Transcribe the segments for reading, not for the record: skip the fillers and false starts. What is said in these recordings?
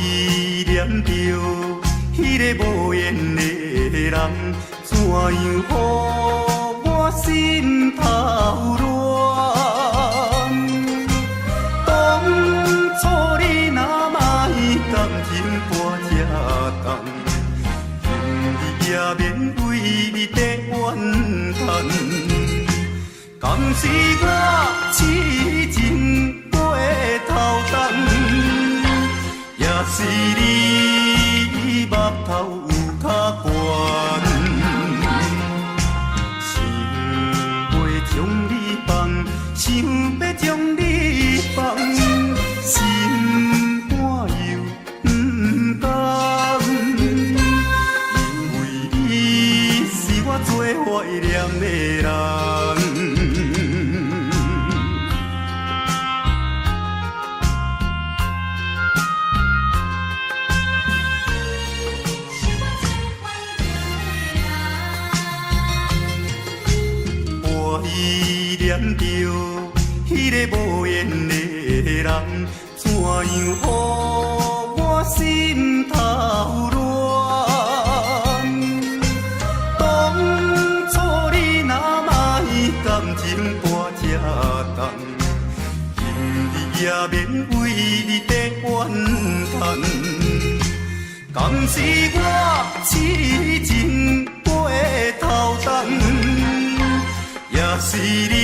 依念着迄个无缘的人，怎样予我心头乱？当初你若莫感情半只重，今日也免为你在怨叹。敢是我痴情过头重，也是你目头有较悬，想要将你放，想要将你放，心肝又不甘，因为你是我最怀念的人。依念着迄个无缘的人，怎样予我心头乱？当初你若莫感情半只重，今日也免为你在怨叹。敢是我痴情过头重？也是你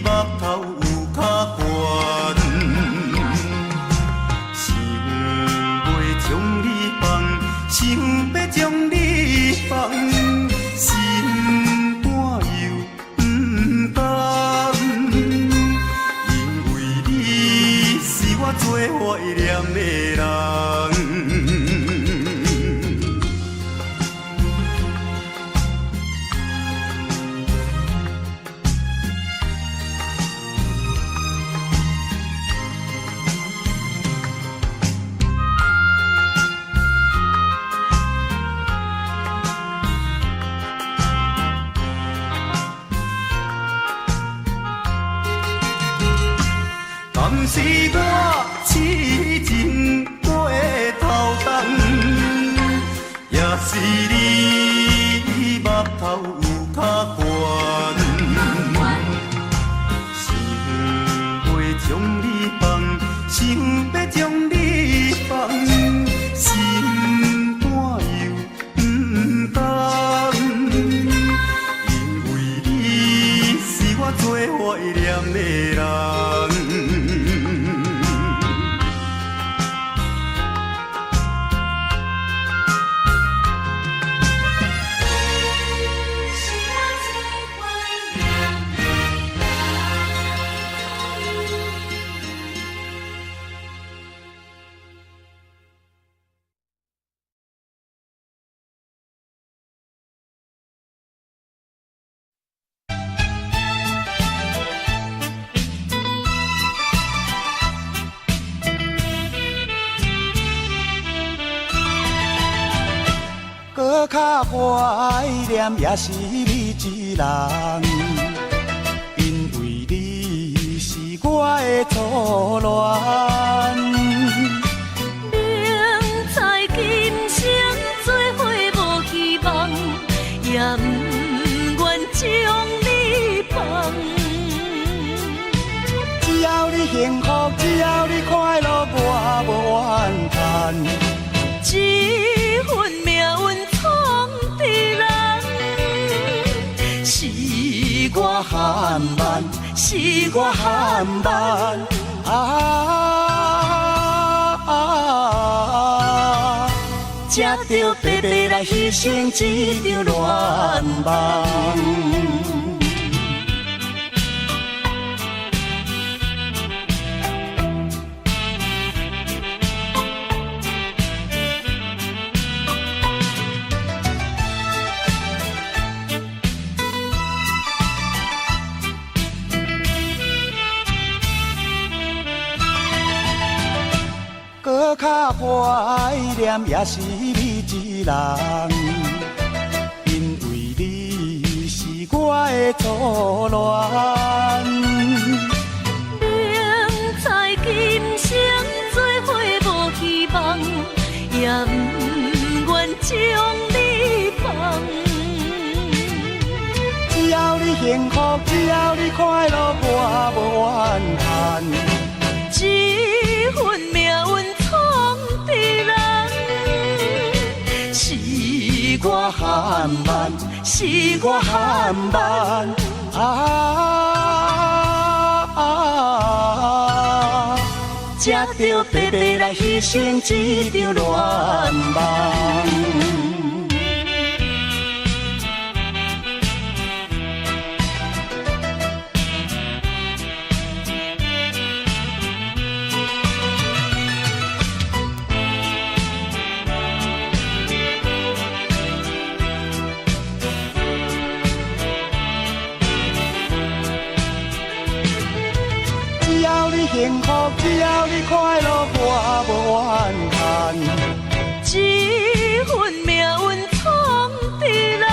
目头有较悬，想要将你放，想要将你放，心肝又不甘，因为你是我最怀念的人。敢是我痴情过头重，也是你目头有较悬，想要将你放，想要将你放，心肝又不甘，因为你是我最怀念的人。搁较怀念也是你一人，因为你是我的初恋。明知今生做伙无希望，也不愿将你放。只要你幸福，只要你快乐，我无怨叹。这份命运闯的人，是我含慢，是我含慢才着白白来牺牲一场恋梦。搁较怀念也是你一人，因为你是我的初恋。明知今生做伙无希快乐我无怨叹。这份命运闯的人，是我含慢，是我含慢才着白白来牺牲一场恋梦。只要你幸福，只要你快乐，我无怨叹。这份命运闯的人，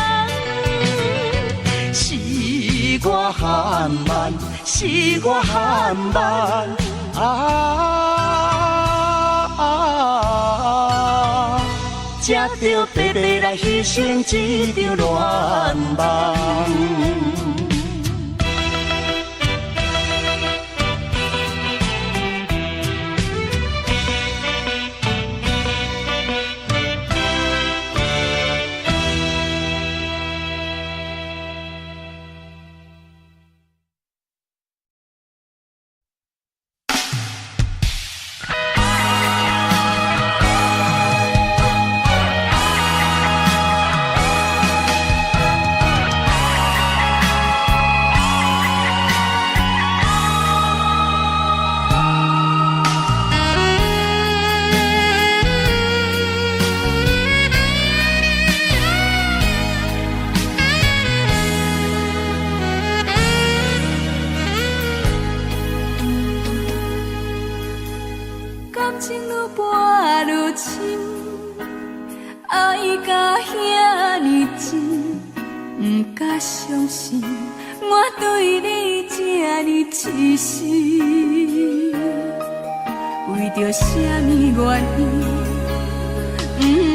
是我含慢，是我含慢才着白白来牺牲一场恋梦。相信我对你这呢痴心，为着什么原因，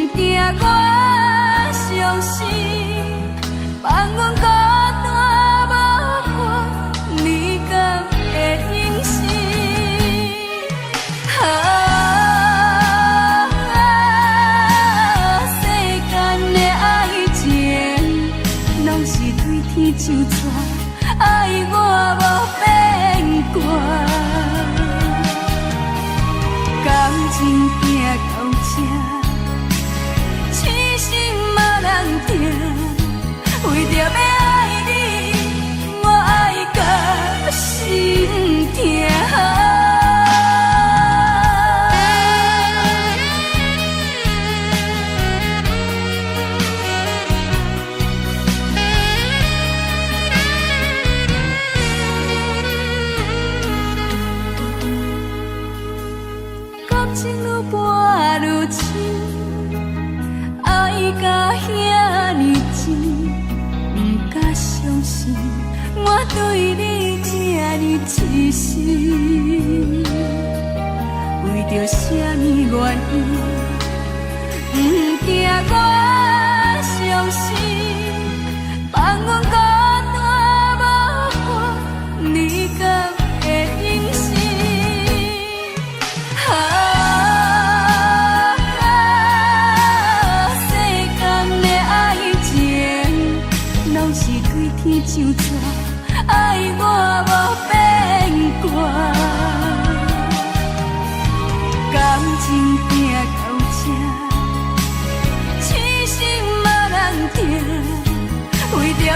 不定我伤心，放阮孤单无伴，你敢会忍心？世间的爱情，拢是对天就错，爱我无变卦。感情行到这，痴心无人听，为着要爱你，我爱到心痛。我对你这呢痴心，为着什么原因，不定我伤心，放阮孤单无伴，你敢会忍心？世间的爱情，拢是对天就错。爱我无变卦，感情行到这，痴心无人听，为着要。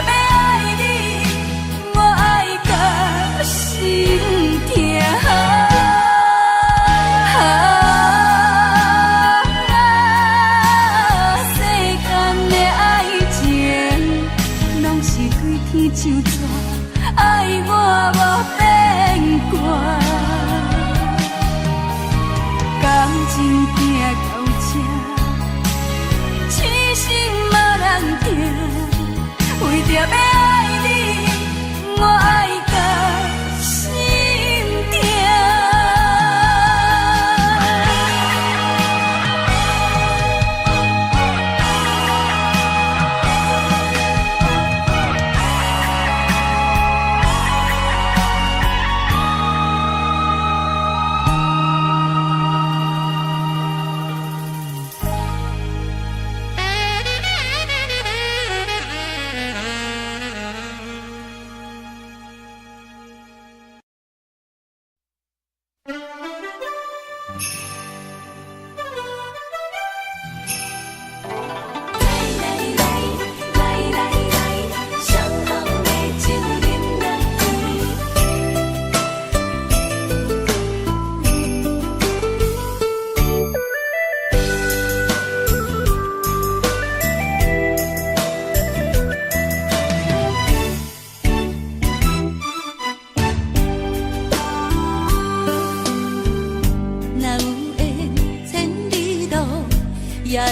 也会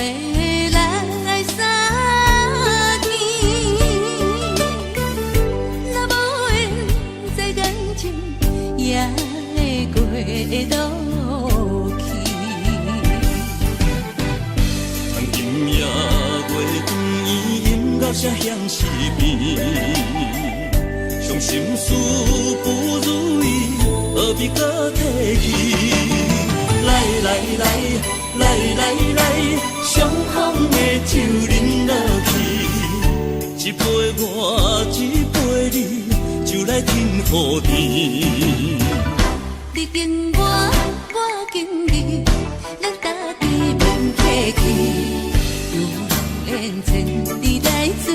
来相见。若无缘这感情，也会过渡去。从今夜月光，音乐声响四边，伤心事不如意，何必搁提起？来来来来来来，伤风的酒饮落去，一杯我，一杯你，就来甜乎甜。你跟我，我跟你，咱家己免客气，有缘千里来作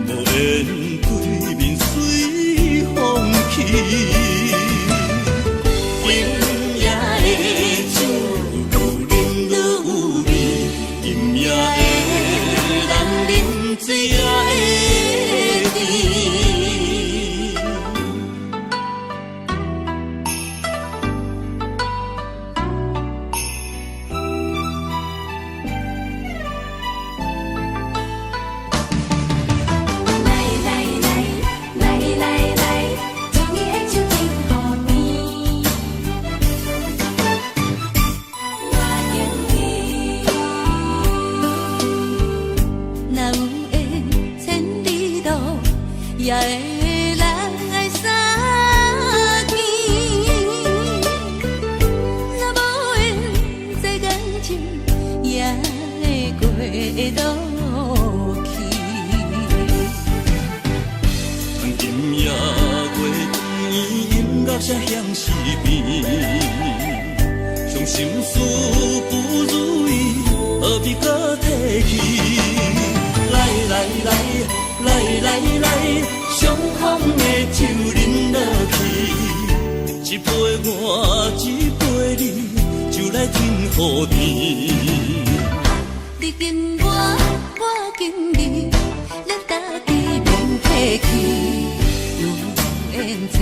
对，无缘对面随风去。也会来相见。若无缘这感情，也会过渡去。从今夜月光，音乐声响四边，伤心事不如意，何必搁提起？来来来来来来，伤风的酒饮落去，一杯我，一杯你，就来甜乎甜。你跟我，我跟你，咱家己免客气，有缘千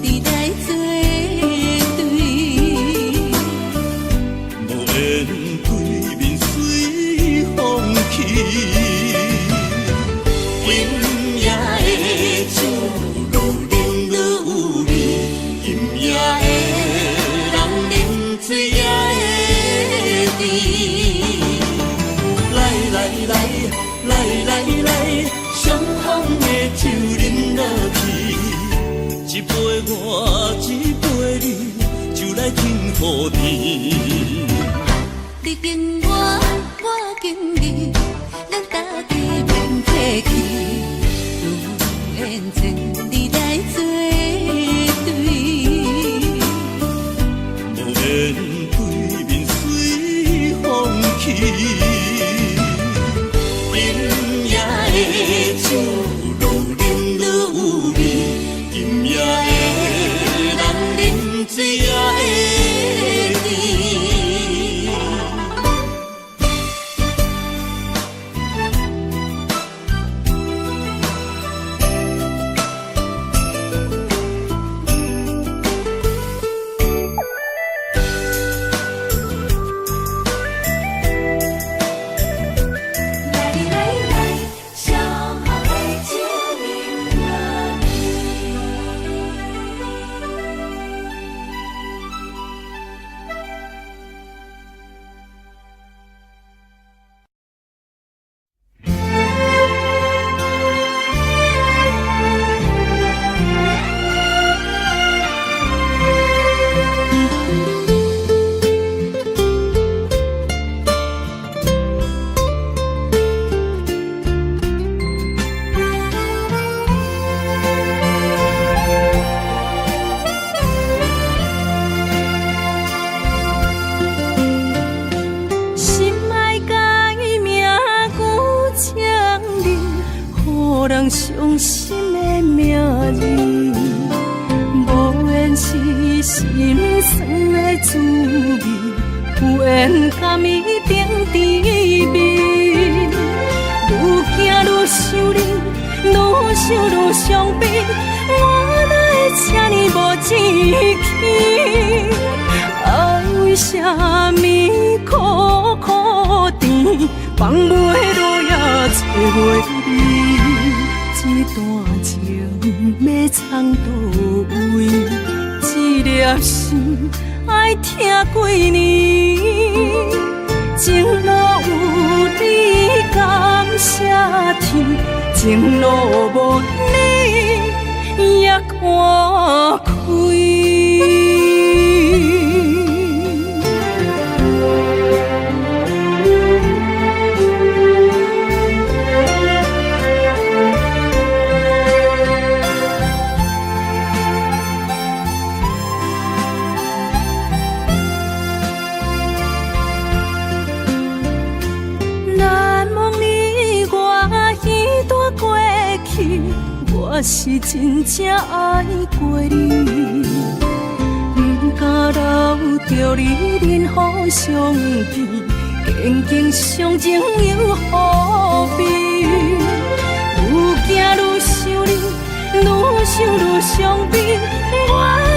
里来作对，无缘对面随风去。来来来，伤风的酒饮落去，一杯我，一杯你，就来甜乎甜。你跟我，我跟你，咱家己免客气，有缘千里来作对，无缘对面随风去。酒愈饮愈有味，今夜的人饮醉也会甜。人伤心的名字，无缘是心酸的滋味，有缘甘伊顶甜蜜。愈行愈想你，愈想愈伤悲，我哪会这呢无志气？啊，为啥放袂落也找袂你，这段情要藏倒位？这粒心爱听几年，情路有你感谢天，情路无你也看开。我是真正爱过你，不敢留着你任何伤悲，坚强相情又何必？愈行愈想你，愈想愈伤悲，我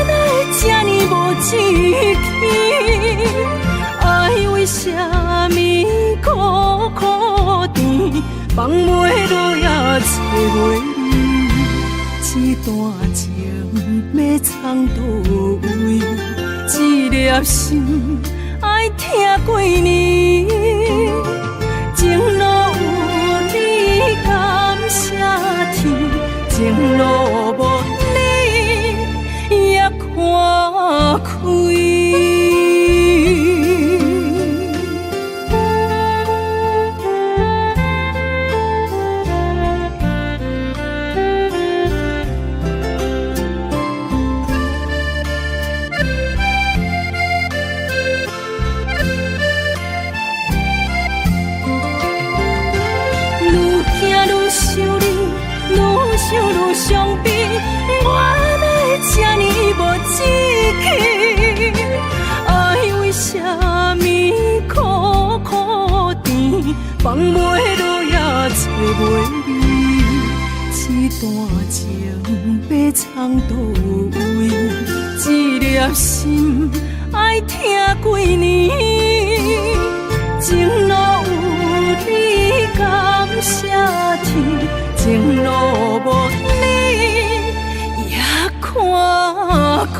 哪会这呢无志气？爱为什么苦苦甜，放袂落也找袂你？这段情要藏倒位？这粒心爱听几年？情路有你感谢天，情路无你也看开。伤悲，我哪会这呢无志气？爱为什么苦苦甜，放袂落也找袂你？这段情要藏倒位？这粒心爱听几年？情路有你感谢天，情路无你也看开。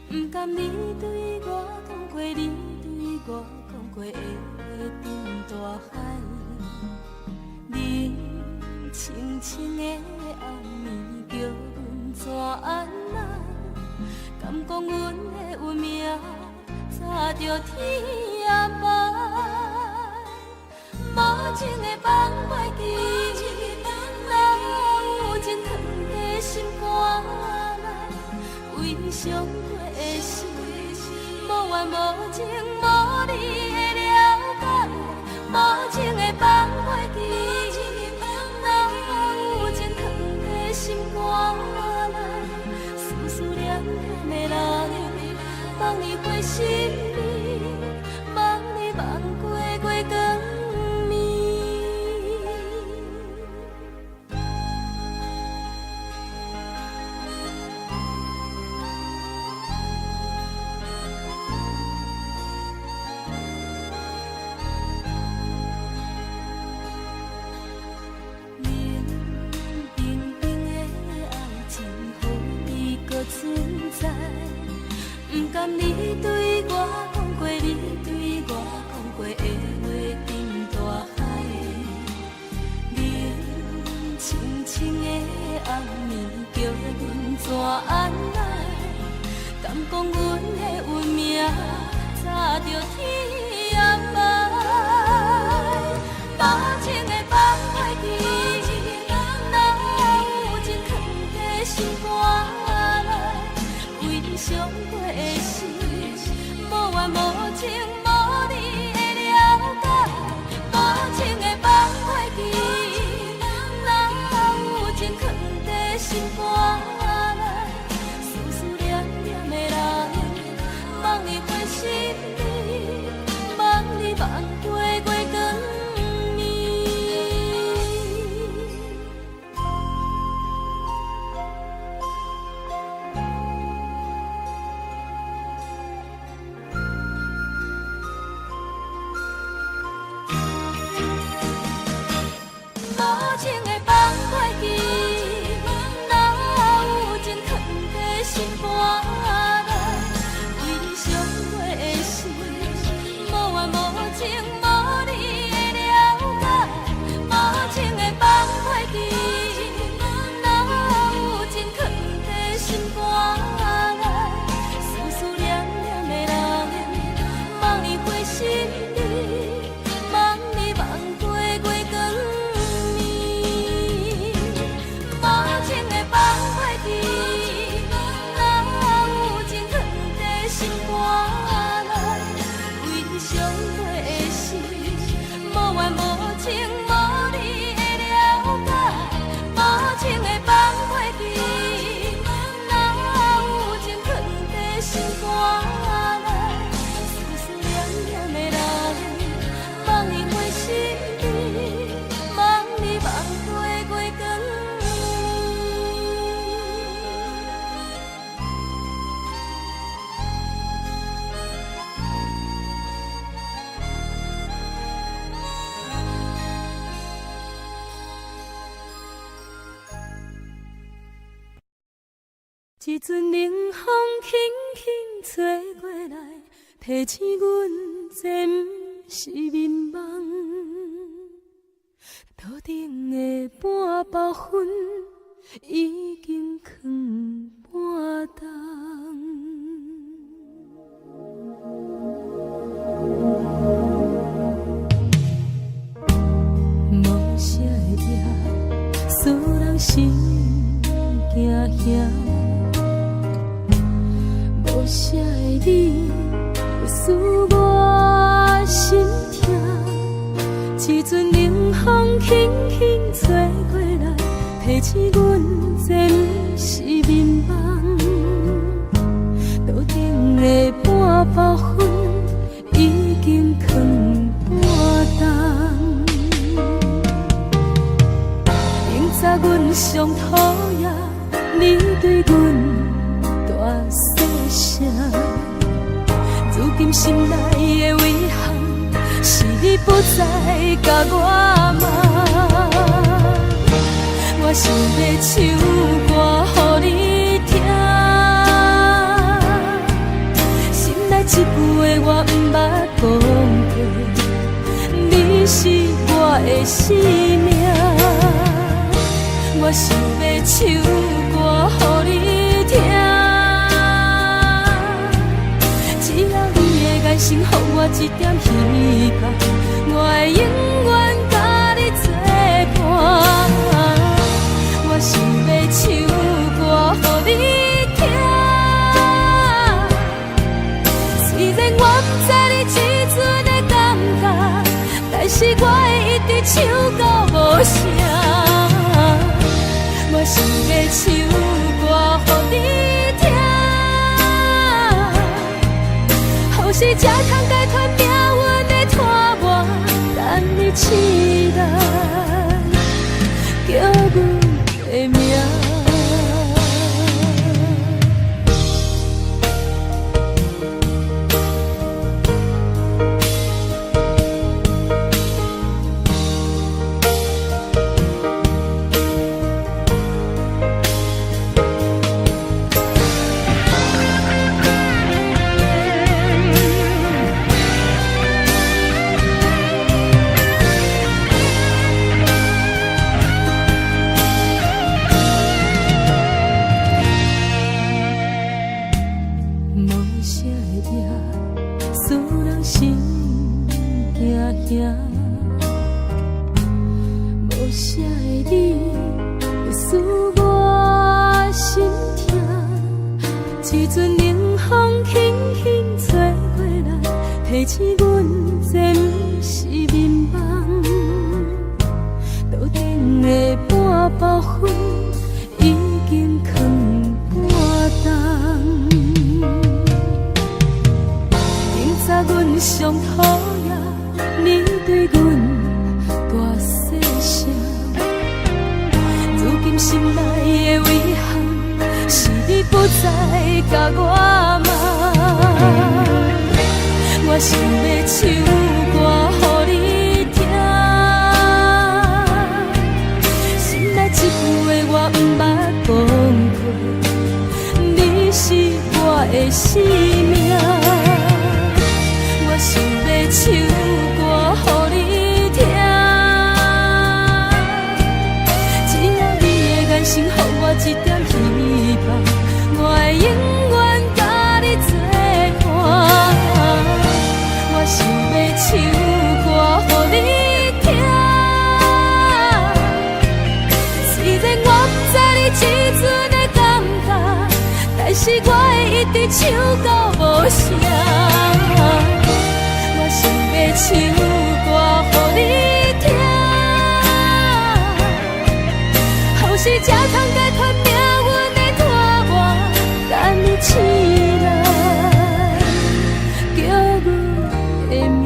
不甘你对我讲过，你对我讲过会沉大海。你清清的暗暝叫阮怎安来？敢讲阮的运命早着天涯无情的放袂记，哪有真疼的心肝来为伤过的心，无怨无情无你的了解，无情的放袂记，哪有真疼的心肝来思念念的人，望你回心里，望你望过月光。甘你对我讲过，你对我讲过的话，变大海。冷清清的暗暝，叫阮怎安来？敢讲阮的运命，早着天暗暝。多情的放袂记，哪有情藏在心肝内？为伤过的事，无怨无情，无你的了解。多情的放袂记，哪有情藏在心肝内？思思念念的人，望你关心你，望你望过月光。无情的放袂记，哪有情藏在心肝内？为伤过的事，无怨无情，无你的了解。无情的放袂记，哪有情藏在心肝内？思思念念的人，望你回心你，望你望过月光。无情的放袂记，哪有情藏在心肝内？为伤过的事，无怨无情，无你的了解。无情的放袂记，哪有情藏在心肝内？思思念念的人，望你回心你，望你望过月光。一阵冷风轻轻吹过来，提醒阮这不是眠梦。头顶的半包云已经藏半冬。无啥会赢，使人心惊惊。无啥的你，会使我心痛。一阵冷风轻轻吹过来，提醒阮这不是眠梦。头顶的半包云已经藏半冬。明早阮上讨厌，你对阮大声，如今心内的遗憾，是你不再甲我骂。我想要唱歌予你听，心内一句话我不捌讲过，你是我的生命。我想要唱歌予你听。爱心，予我一点希望，我会永远甲你作伴。我想要唱歌予你听，虽然我不知你这阵的感觉，但是我会一直唱到无声。我想要唱歌予你听。有时才通解脱命运的拖磨，等你。个醒，阮这不是眠梦。桌顶的半包烟已经藏半冬。明早阮上讨厌你对阮大细声，如今心内的遗憾是你不再甲我问。我想要唱歌予你听，心内一句话我不捌讲过，你是我的生命。我想要唱歌予你听，只要你的眼神给我一点希望，我会永远甲你作伴。我想要唱歌予你听，虽然我不知你这阵的感觉，但是我会一直唱到无声。我想要唱歌予你听，后世才通解脱命运的拖磨，等你醒来叫阮的名。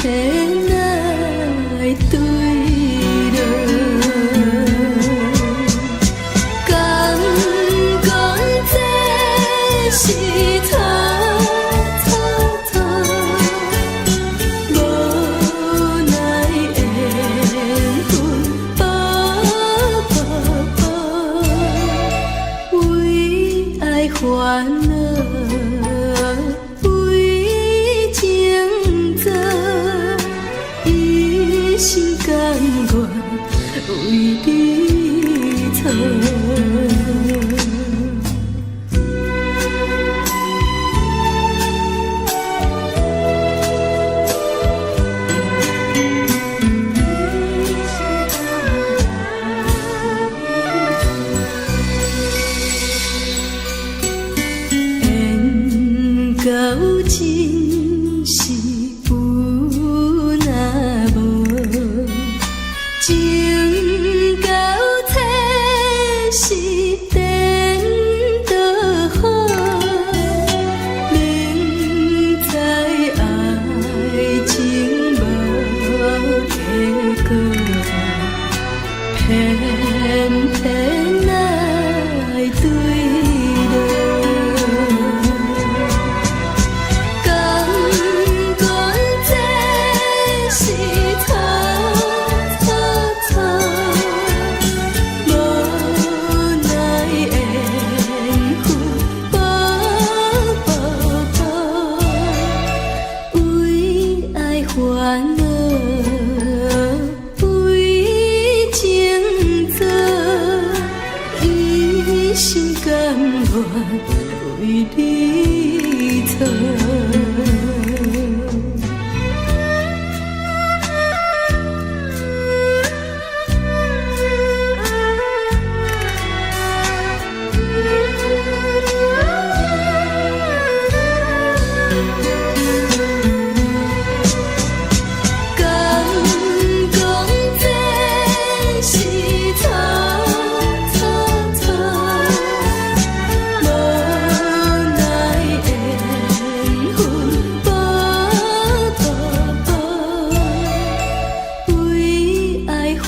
天来对落。敢讲这是错错错，无奈缘分薄薄薄，为爱烦恼。心甘愿为你错。缘到真是有那无。情到体是颠倒好，明知爱情无结果，偏偏来对落。敢讲这是错。烦恼为情做，一心甘愿为你错。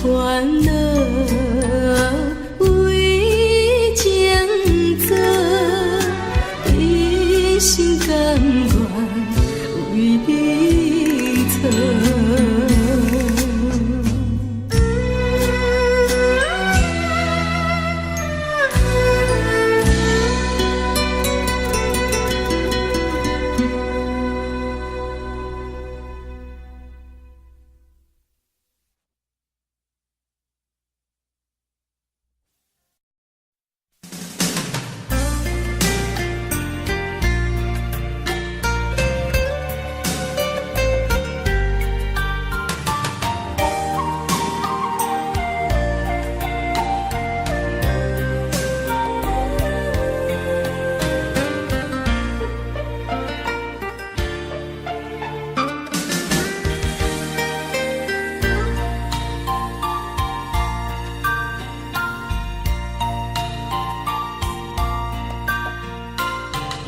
烦恼为情做，一心甘愿为你错。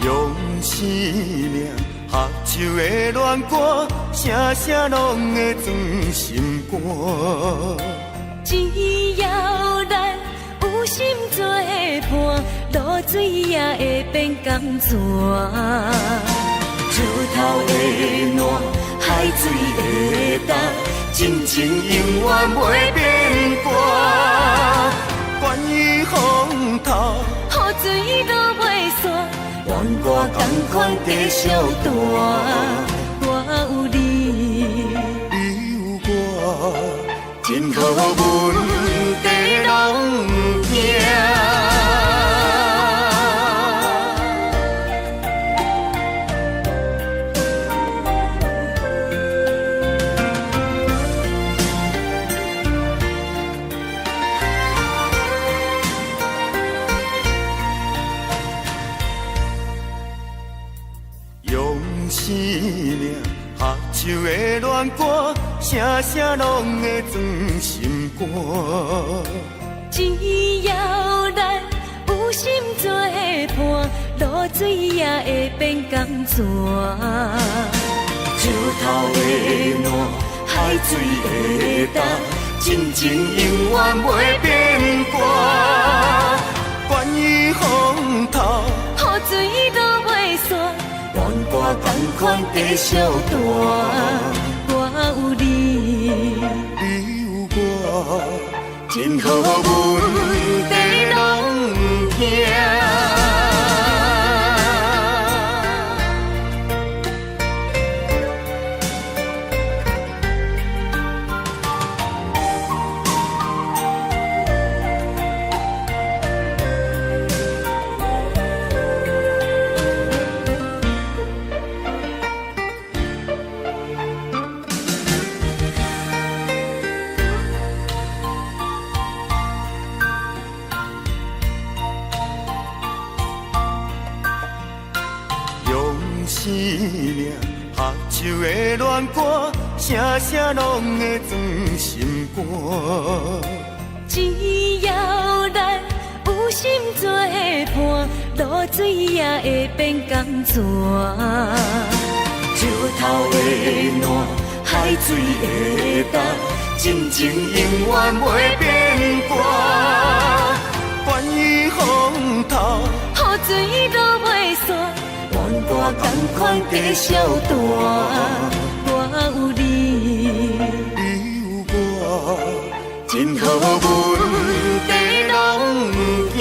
用生命合唱的恋歌，声声拢会钻心肝。只要咱有心做伴，露水也会变甘泉。石头的暖，海水的干，真情永远袂变卦。关于风头，雨水都袂散。愿我同款继续大，我有你，你有我，真好阮地拢行。生命合唱的恋歌，声声拢会钻心肝。只要咱有心做伴，露水也会变甘泉。石头的烂，海水的干，真情永远袂变卦。关于风头，雨水都袂散，怨歌同款继续弹。我有你，你有我，真好阮地拢行。生命合唱的恋歌，声声拢会装心肝。只要咱有心作伴，露水也会变甘泉。石头的烂，海水的干，真情永远袂变卦。关于风头，雨水都袂散。怨歌同款继续弹。我有你，你有我，真好阮地拢行。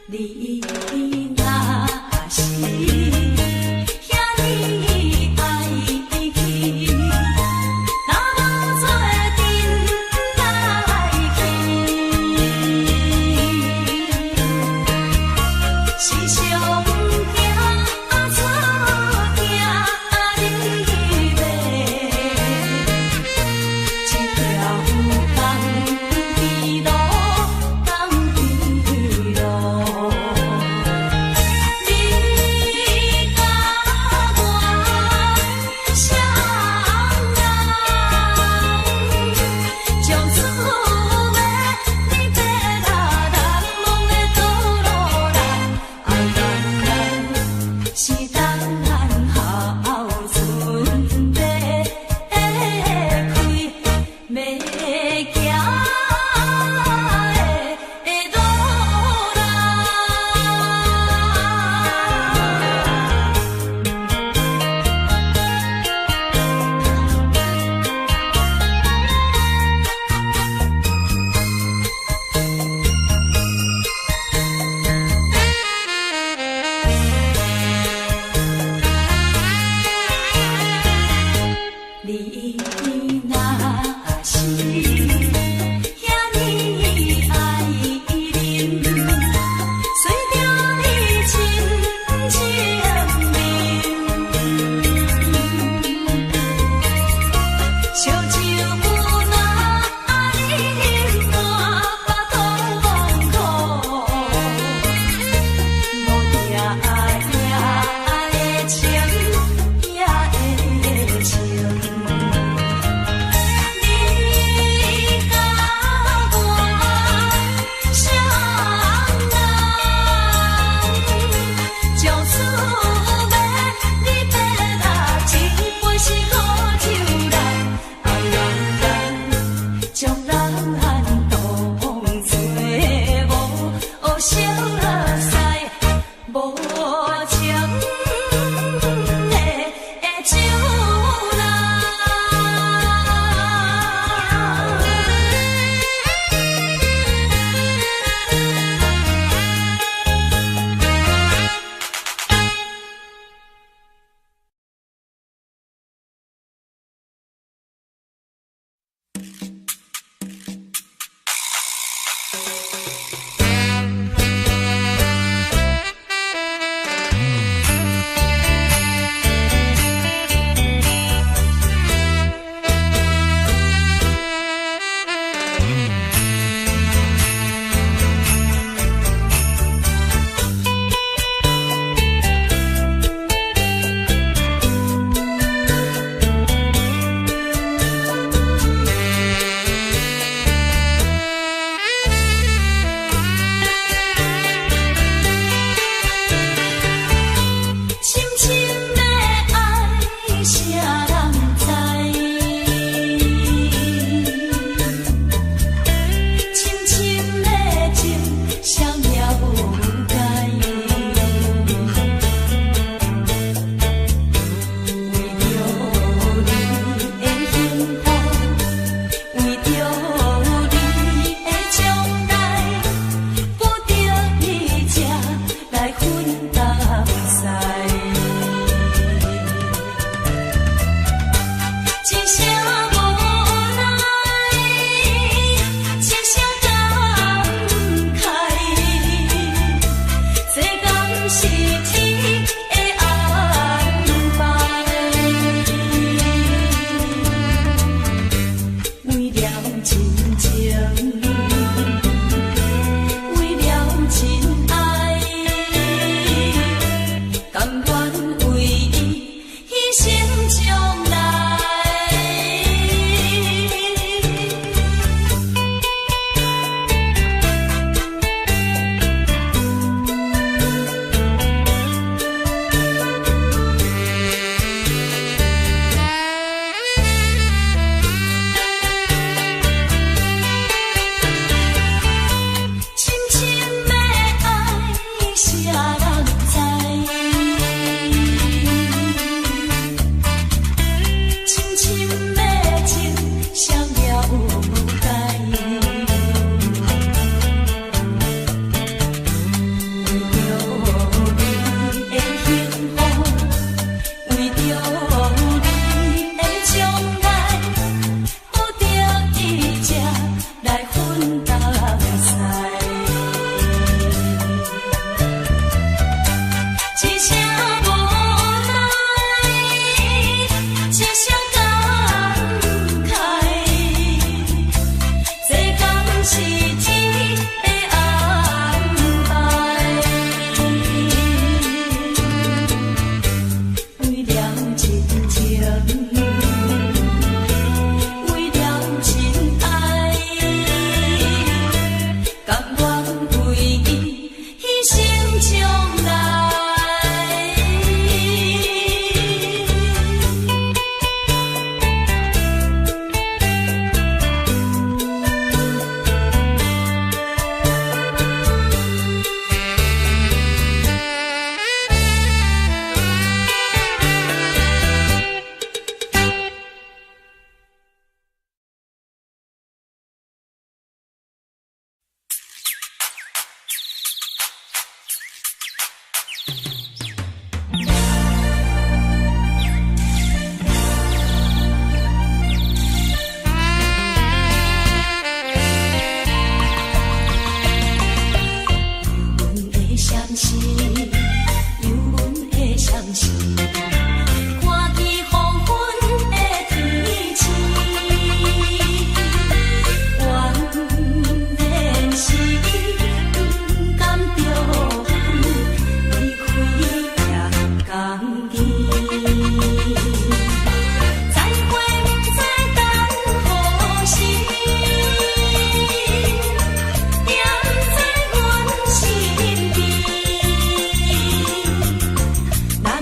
你若是遐尼爱去，哪无做阵来去？是上惊错惊你袂，一条江边路，江边路。你甲我相爱，将滋味你白啦啦，梦的倒落来，爱咱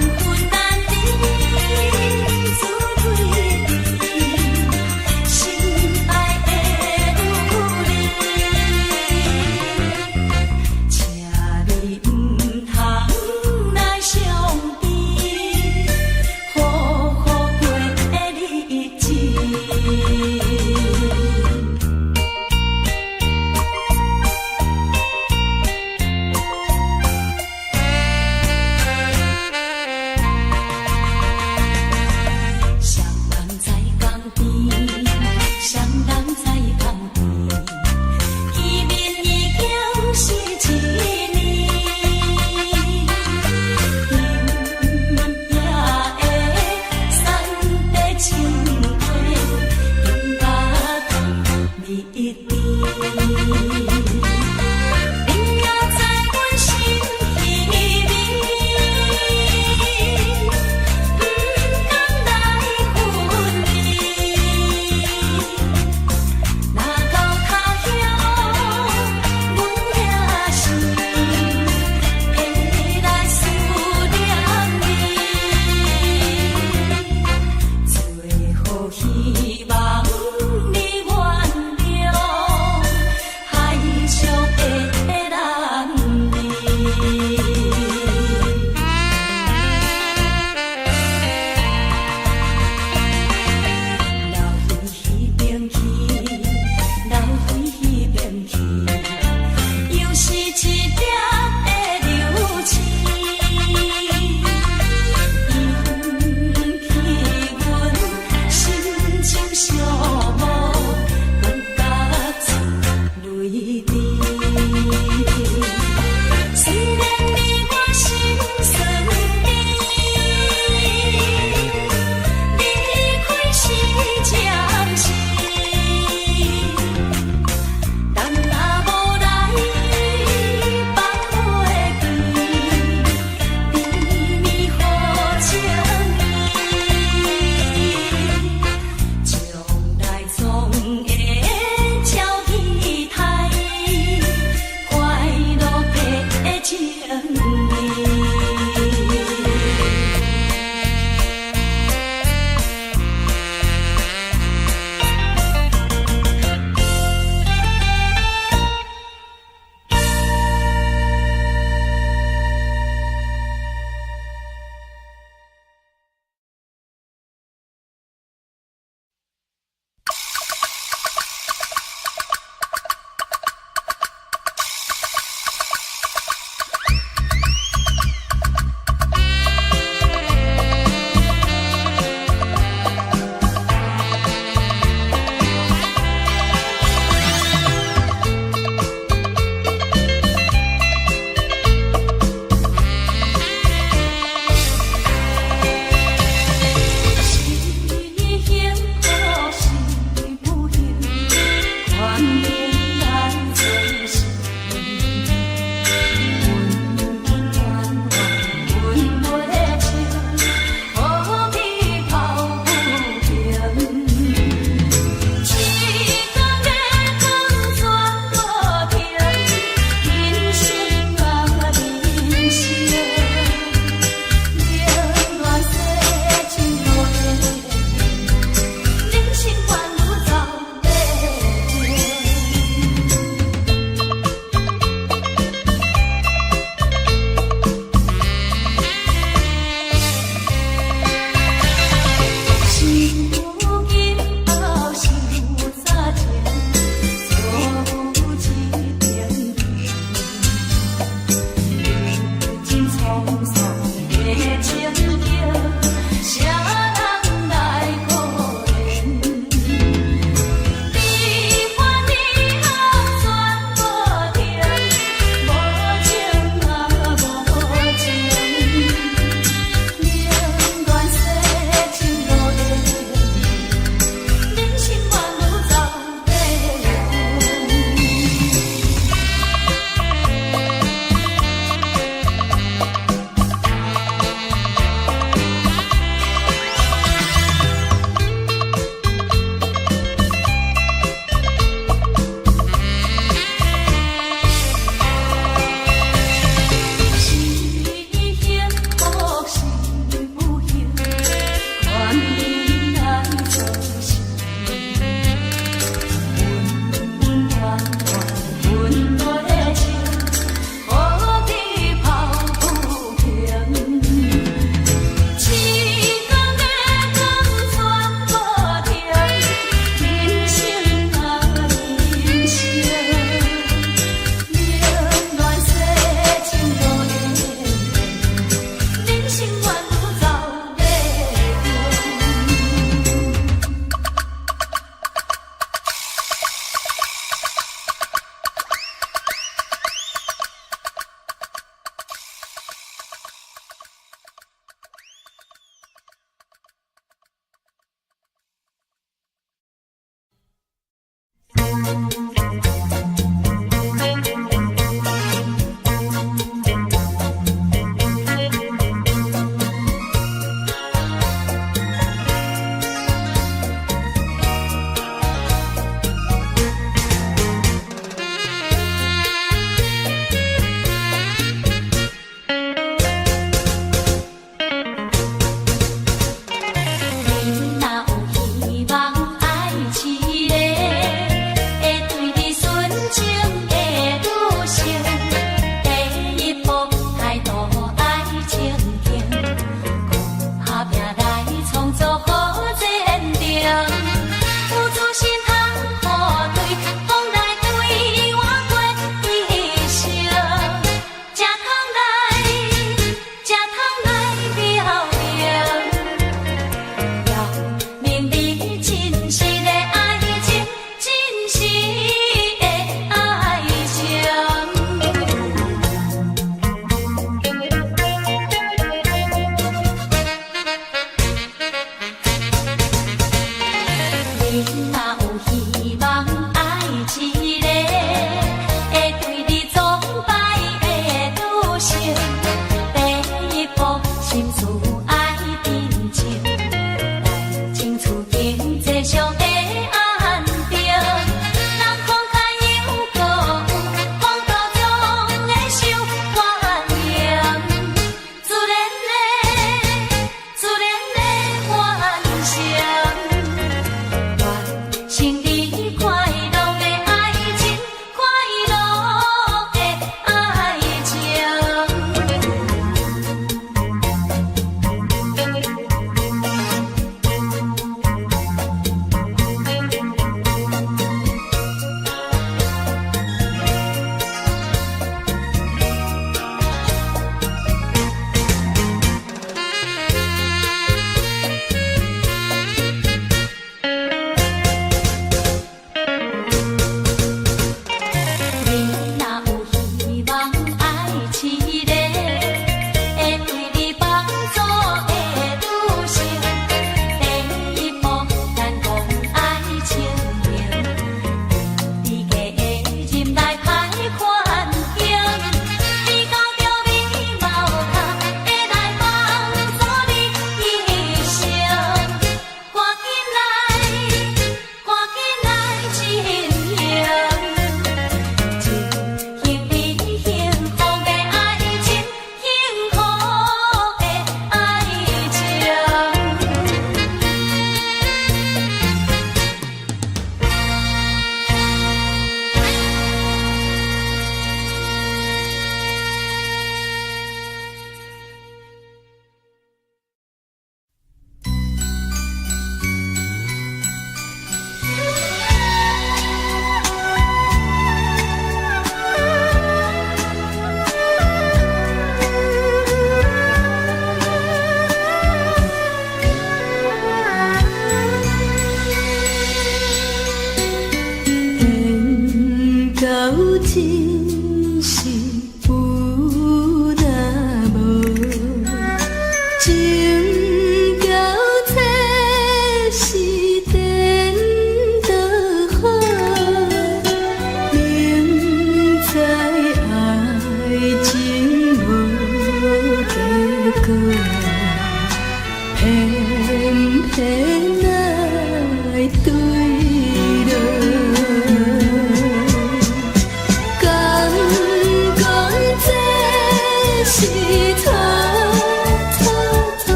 分担。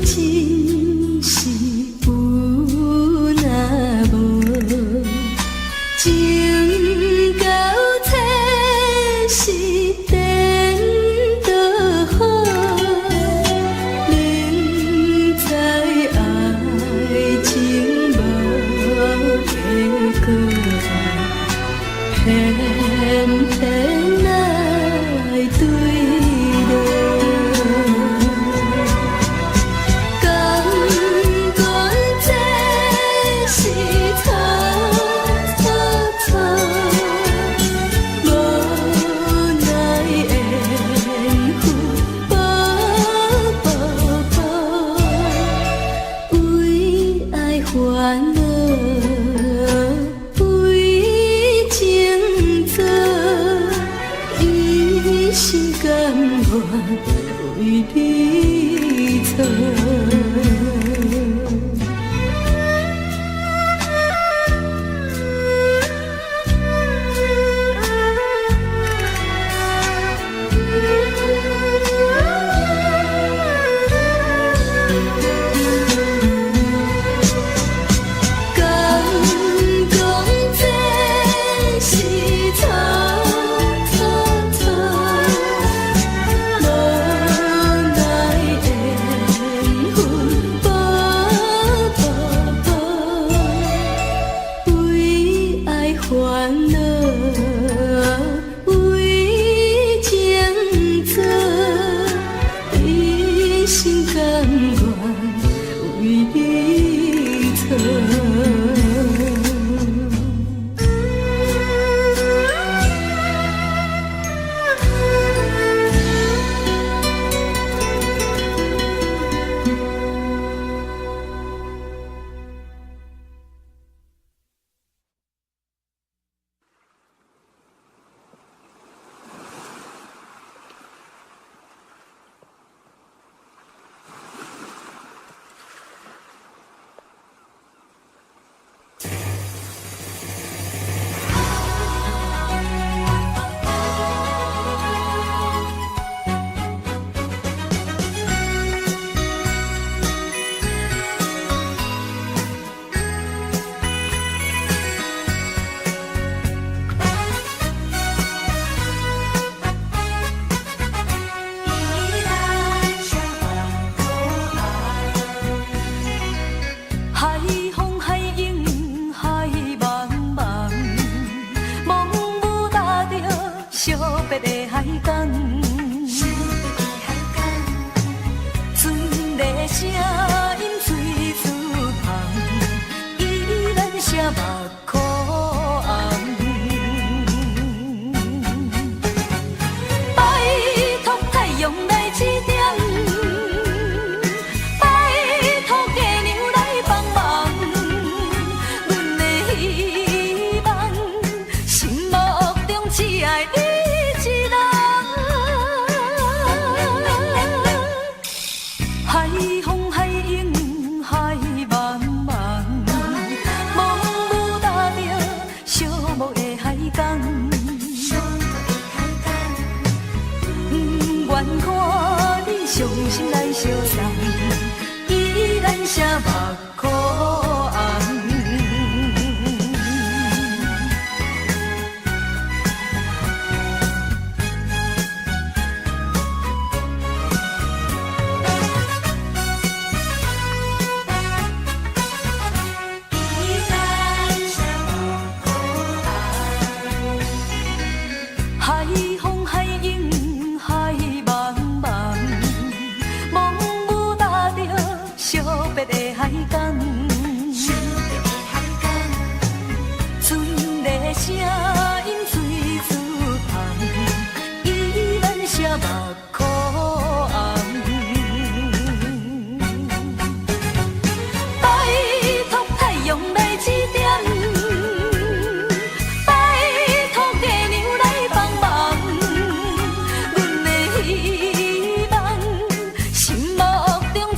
真是有若无，情到切是颠倒好，明知爱情无结果，偏偏来对落。为你错。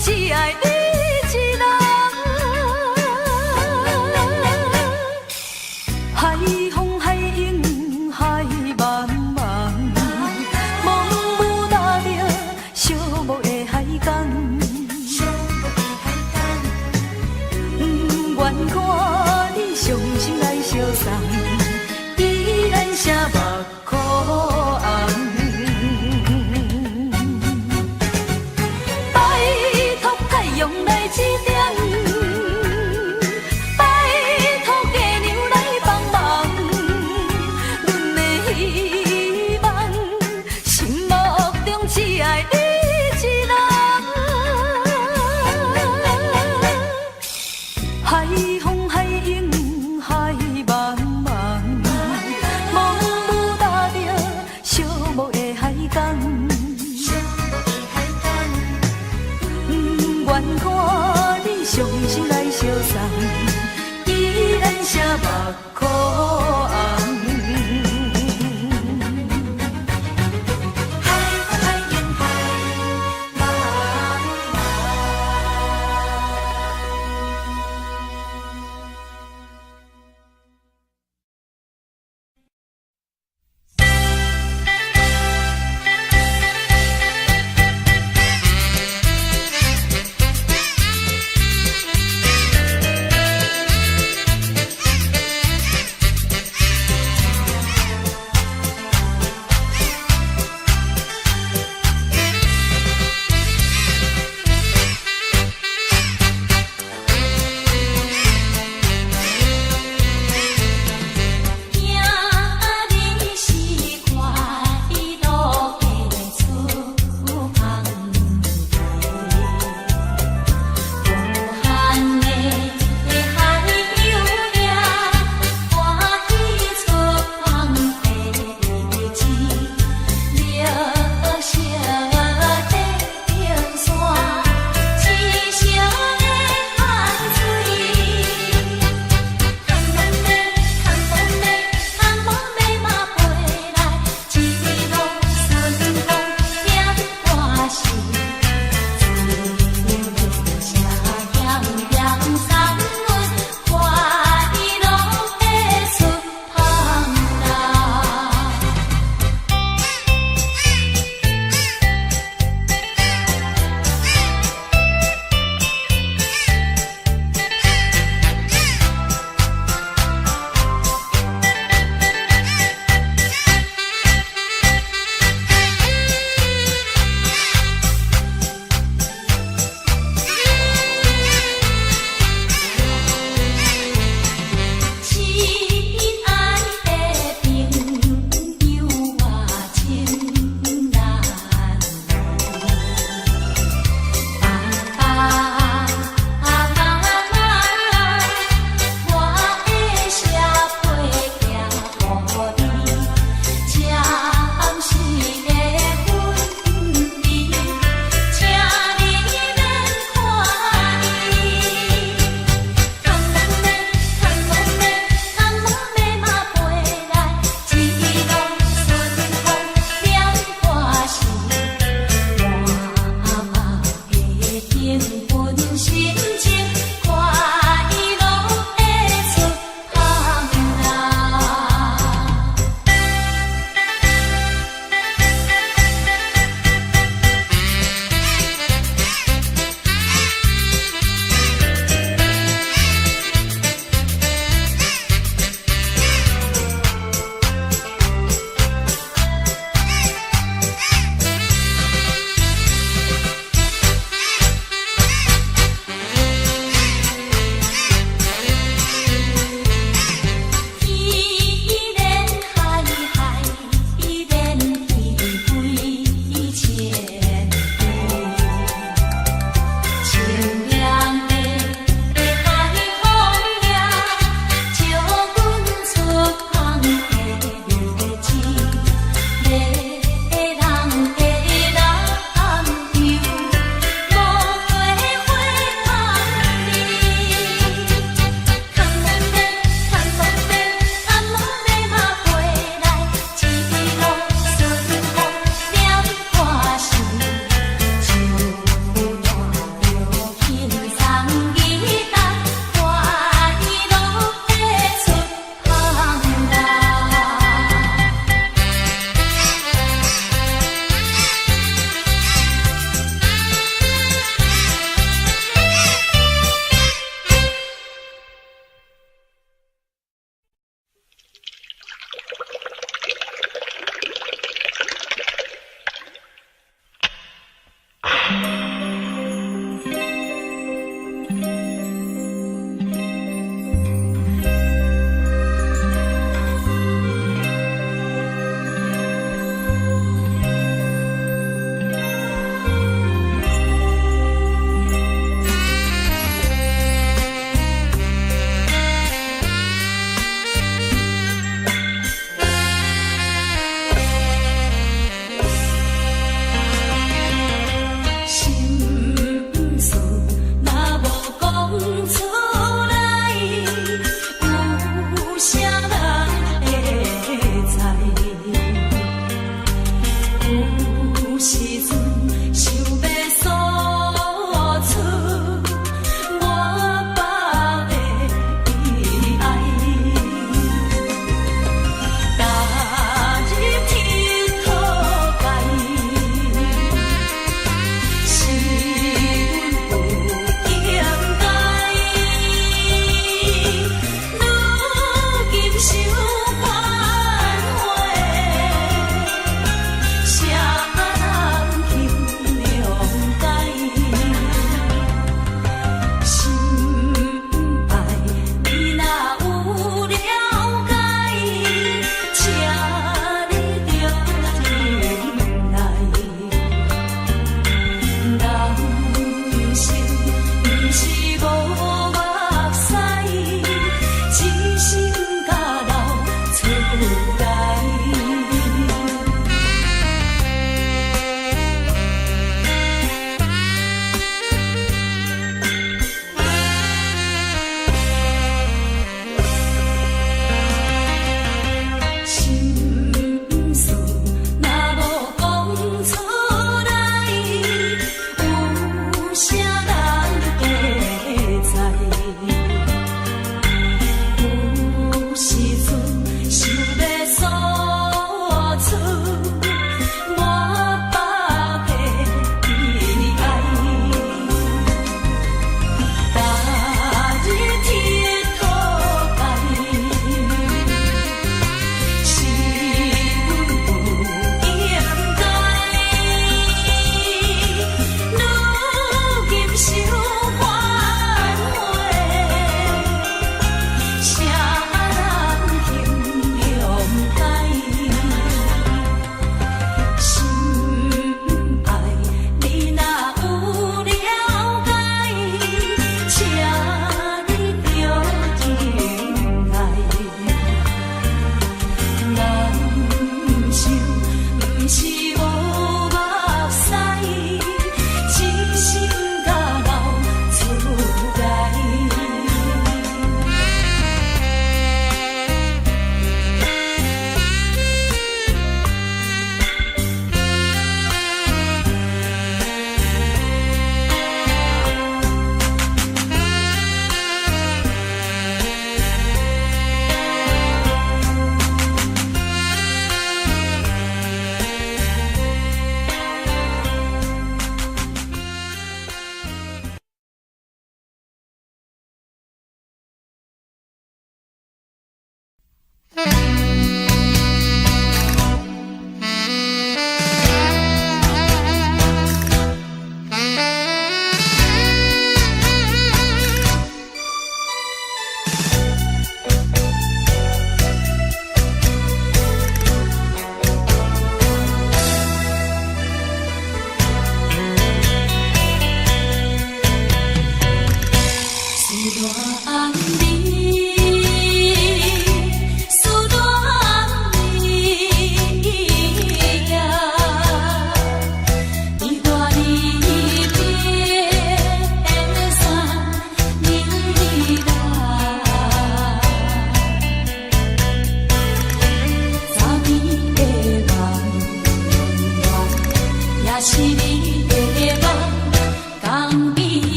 只爱你一人。一点，拜托月娘来帮忙，阮的希望，心目中只爱你一人。海风海涌海茫茫，茫雾搭着寂寞的海港。不愿看你伤心来相送，依然写目眶红。海海涌海茫茫。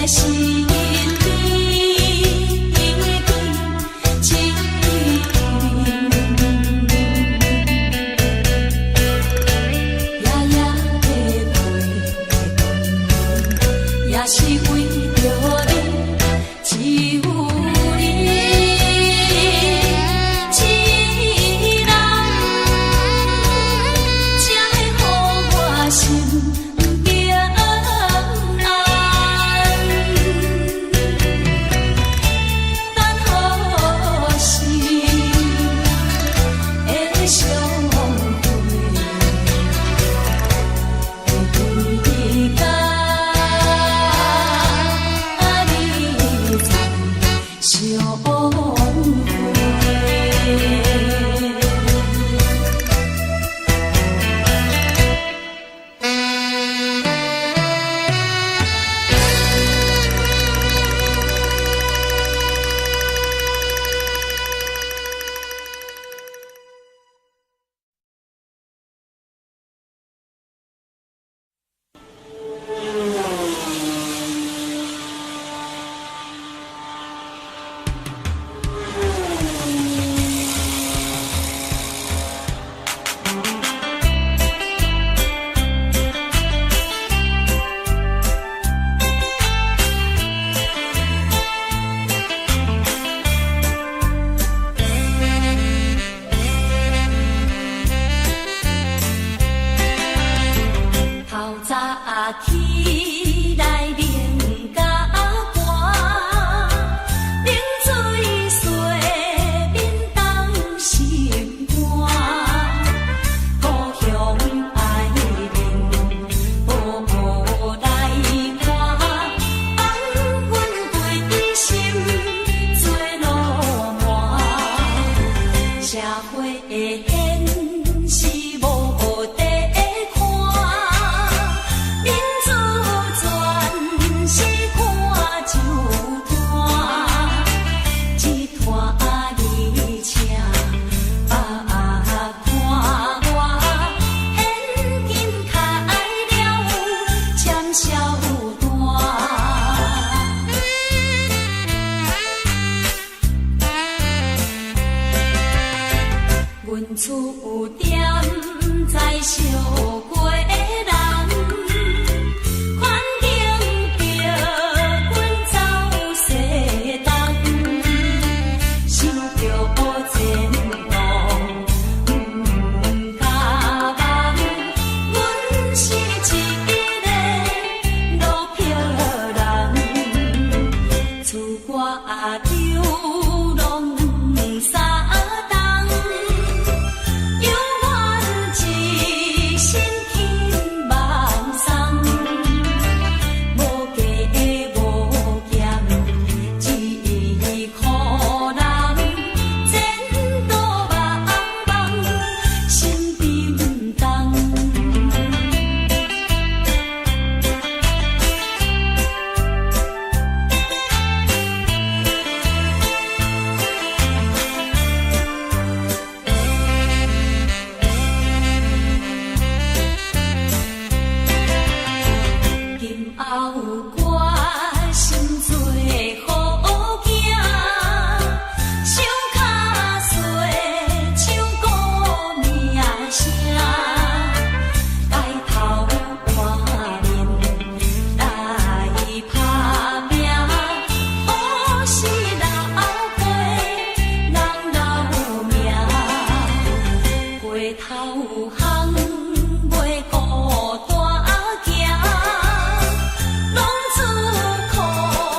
孤单行，拢自苦。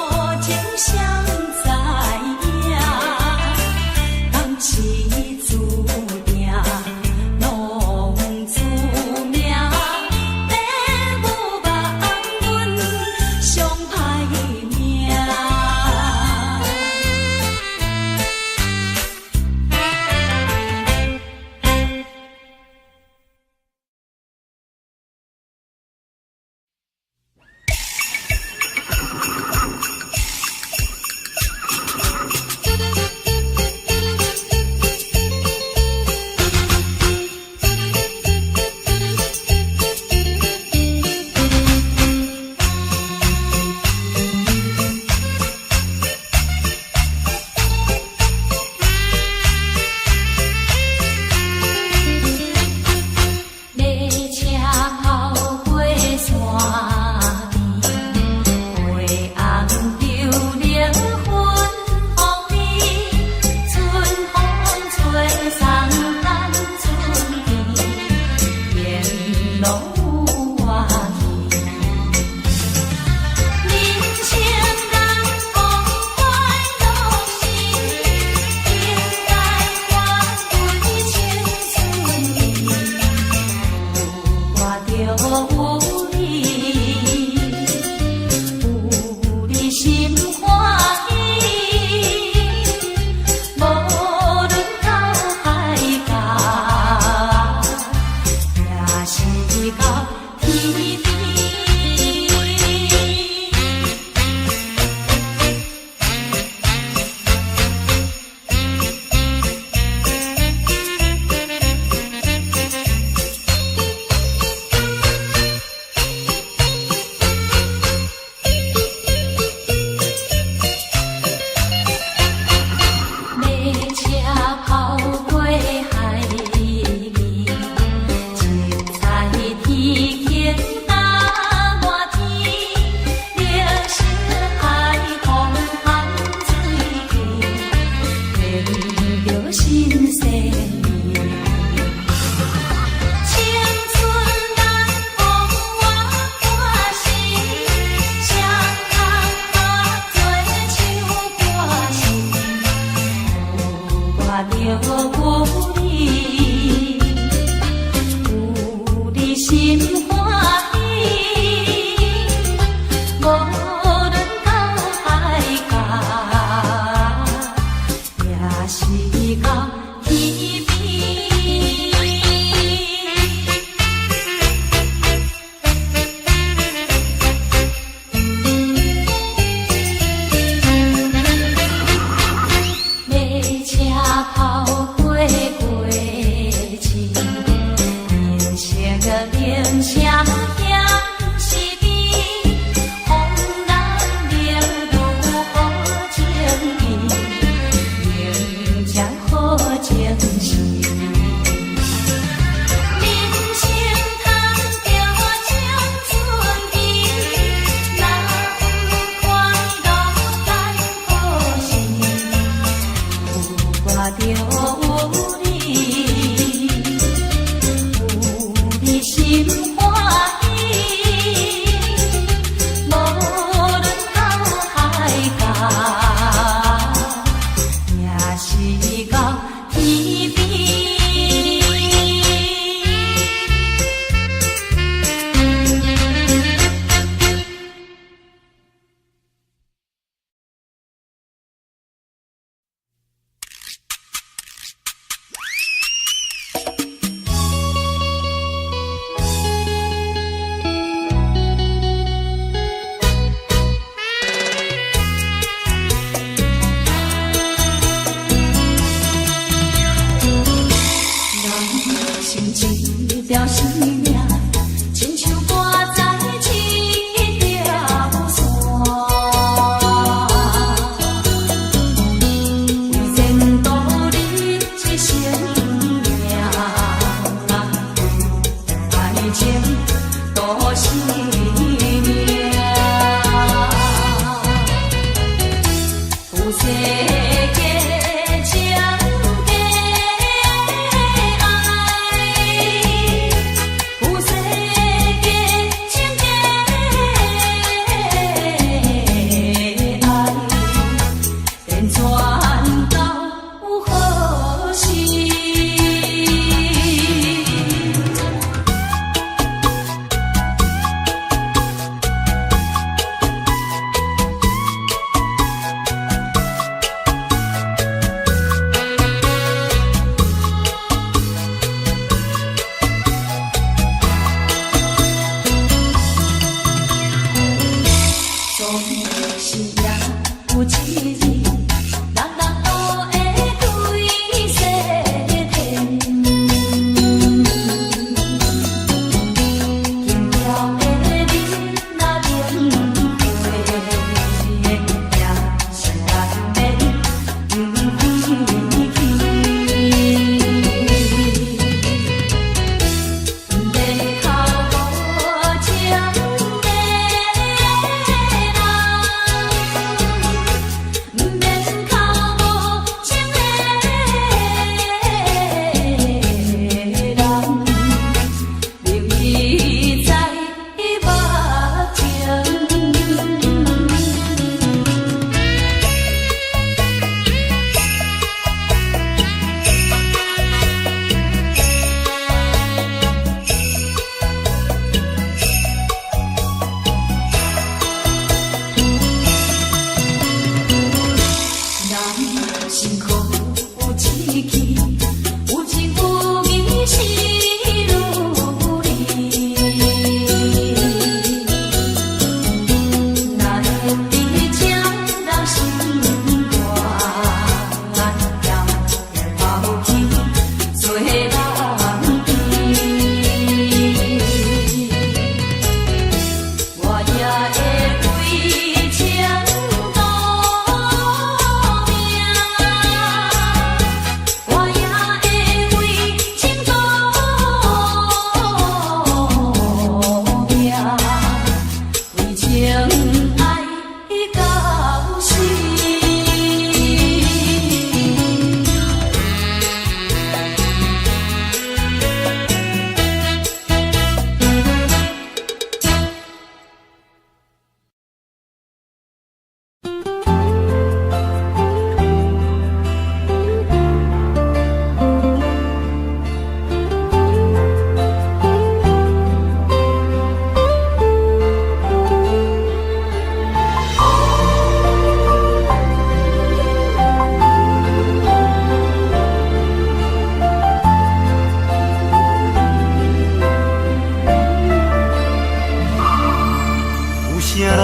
人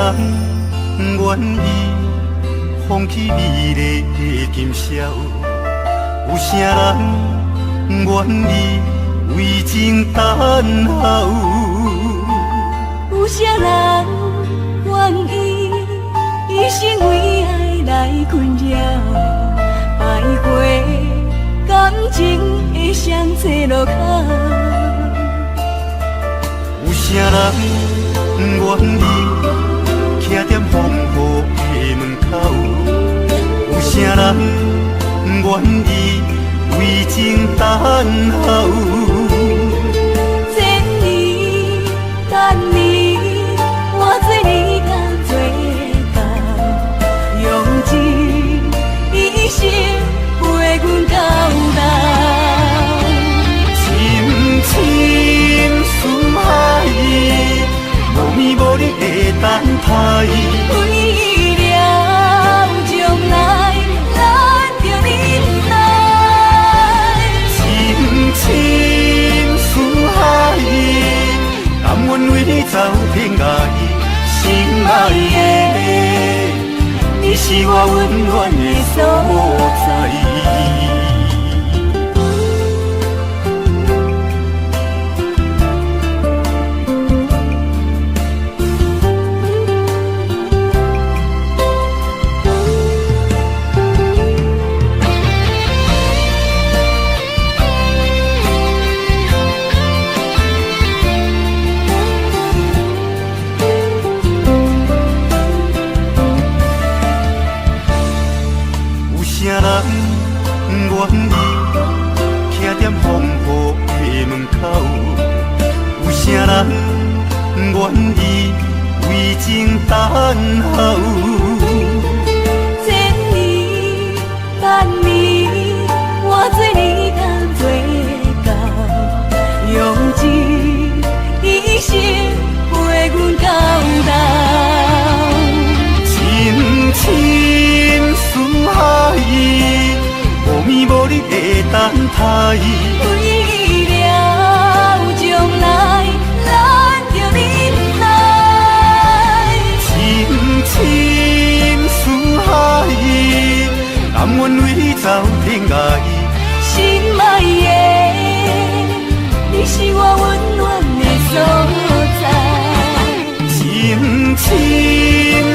愿意放弃美丽的今宵？有啥人愿意为情等候？有啥人愿意一生为爱来困扰？徘徊感情的双侧路口。有啥人愿意徛在风雨的门口？有啥人愿意为情等候？千年等你，换做你甲做到，用一生陪阮到老。深深思海，无眠无日的等待。为了将来，咱着忍耐。深深思海，甘愿为你走天涯。心爱的，你是我温暖的所在。有啥人愿意徛在风雨的门口？有啥人愿意为情等候？千年等你，换做你甲做到，用一生陪阮到老。深深思海，无眠无日的等待。为了将来，咱着忍耐。深深思海，甘愿为你走天涯。心爱的，你是我温暖的所在。深深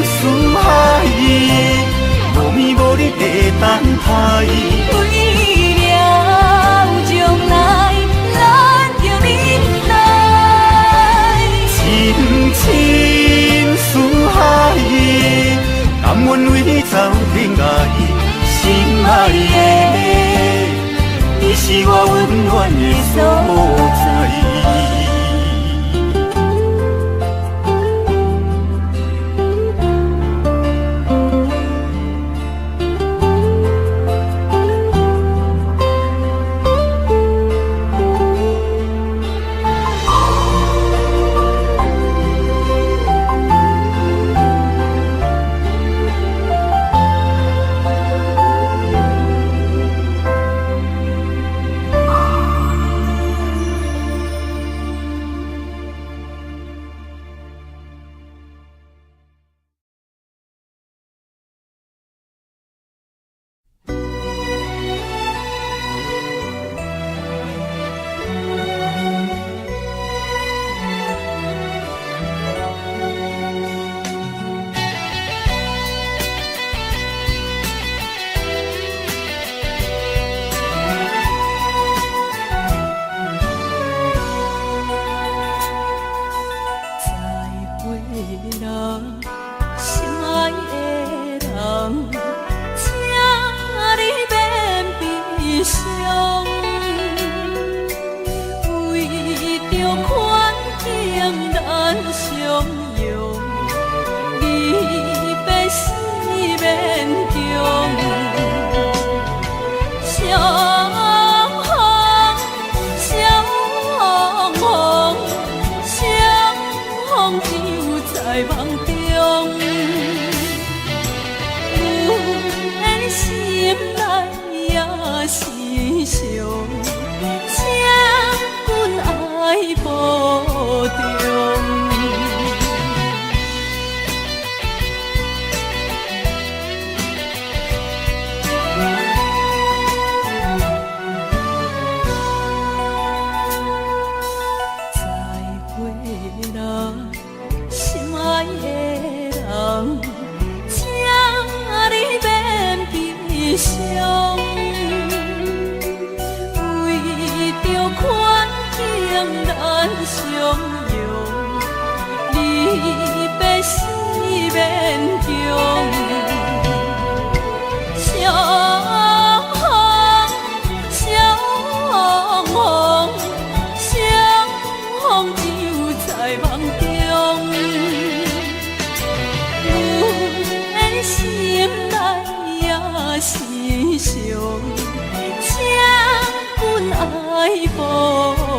思海，无眠无日的等待。为了将来，咱着忍耐。深深思海，甘愿为你走天涯。心爱的，你是我温暖的所在。请你免悲伤，为着环境咱相容，离别时免强。相逢，相逢，相逢只有在梦中。阮心内也是伤，请阮爱保重。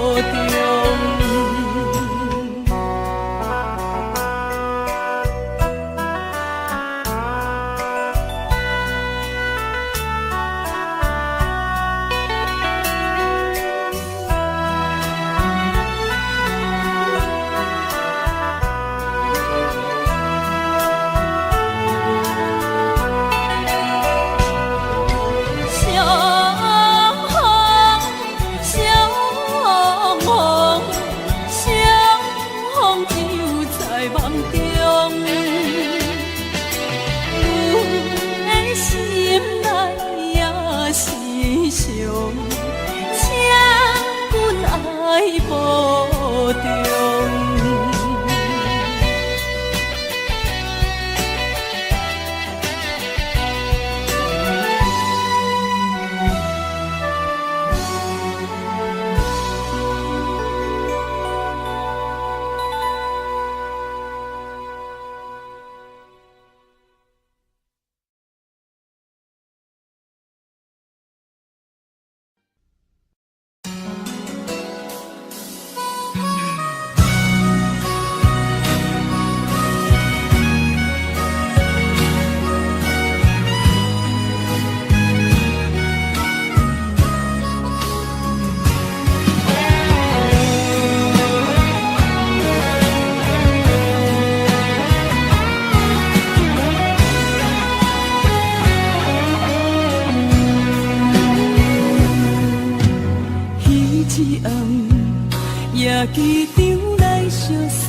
夜机场来相送，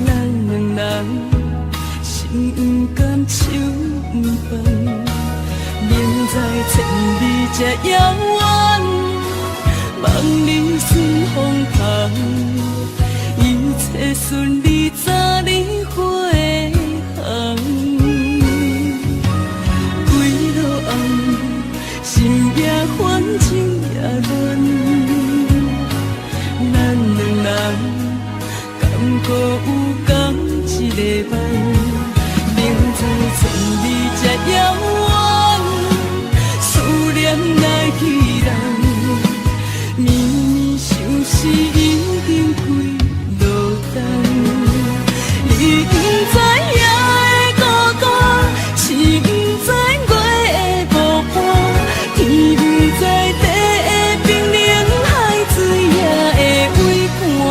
咱两人心不甘手不放，明知千里这遥远，望你顺风旁，一切顺利早日回航。几落红，心也烦，情也乱。敢搁有共一个梦，明知千里这遥远，思念来去人，绵绵相思已经几落冬。你不知夜的孤单，星不知月的无伴，天不知地的冰冷，海水也会为寒。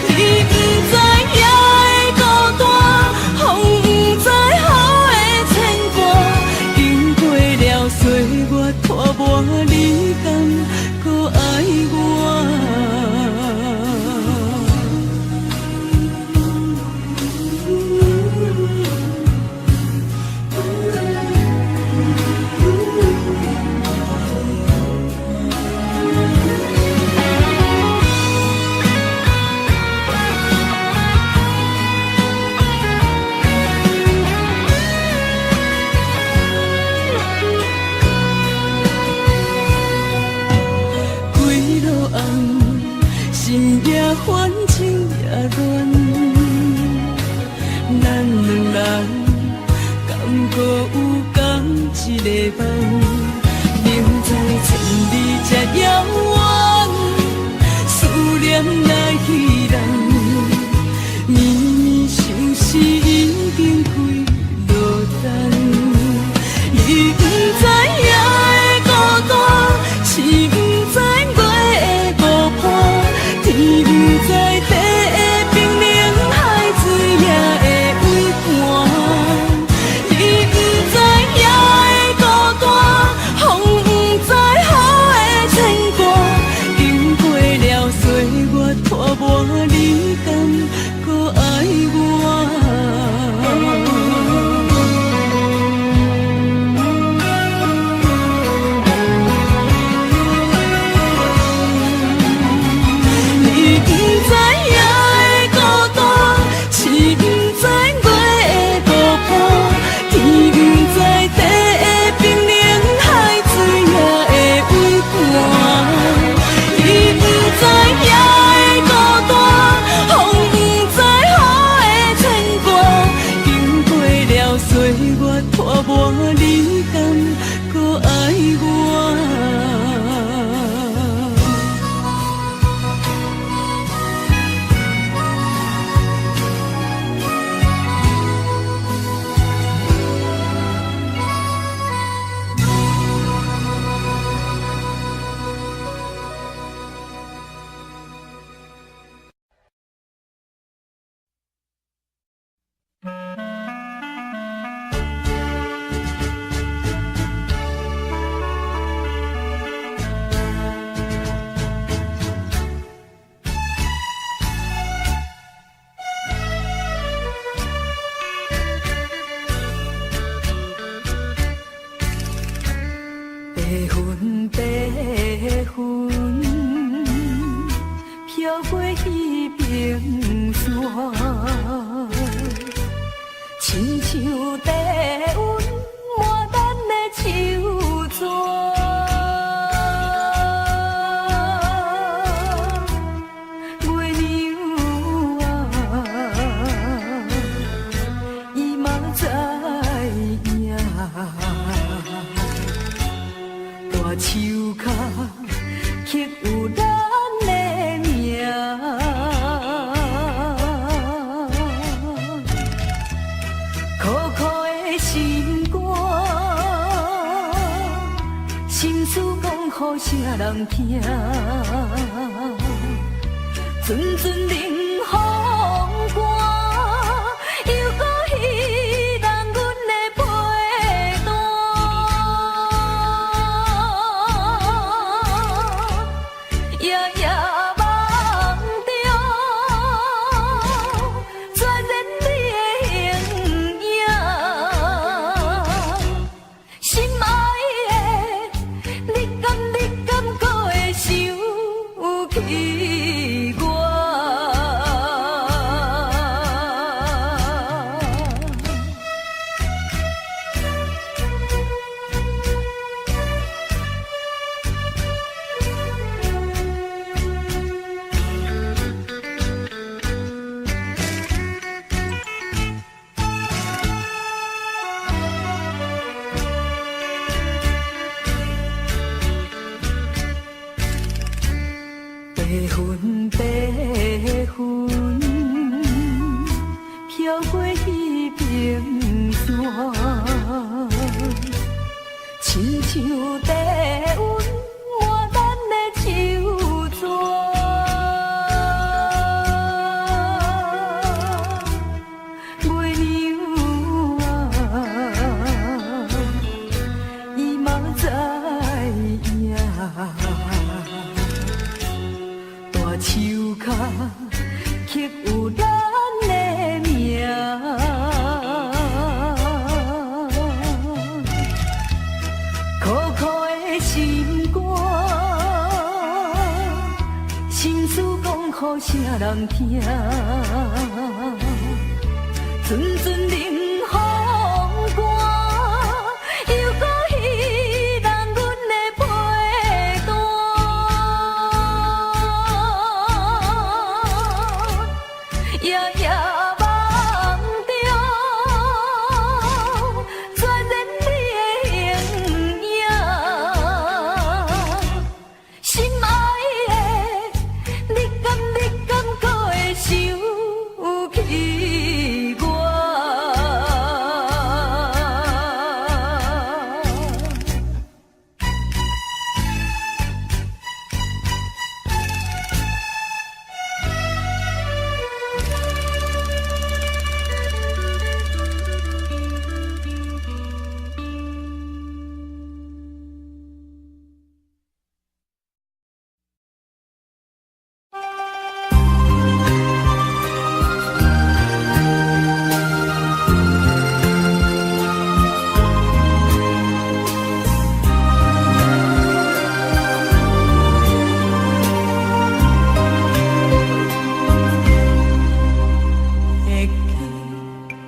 你不知夜的孤单，风不知雨的牵挂，经过了岁月拖磨，你敢搁爱我？心也烦，情也乱，咱两人敢搁有共一个梦？明知千里这遥远，思念来去人，绵绵相思已经几落冬。你不知夜的孤单，星不知月的无伴。天不知地的冰冷，海水也会为寒。你不知夜的孤单，风不知雨的牵挂，亲像低温满咱的手纸，月娘啊，伊嘛知影，大树脚刻有咱的名。苦苦的心肝，心事讲予啥人听？阵阵冷风寒，又搁彼人阮的陪伴，夜夜梦中，全然你的形影，心爱的，你敢搁会想起我？白云飘过彼平山，亲像低温满咱的手纸，月娘啊，伊嘛知影。大树脚刻有咱的名，苦苦的心肝，心事讲予啥人听？阵阵冷风寒，又搁彼人阮的陪伴。夜夜梦中，全然你的形影，心爱的，你敢搁会想起我？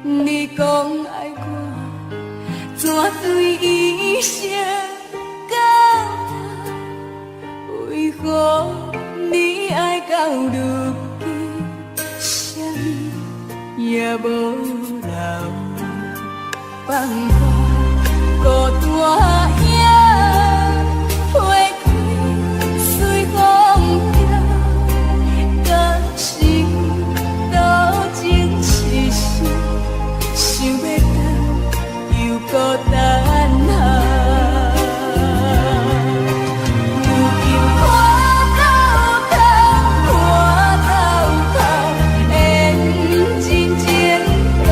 你讲爱我，怎对伊声交代？为何你爱到如今，啥物也无留？放我孤单影，花开随风飘，甘心到情痴心。想要等，又孤单下。如今看透透，看透透，缘真情变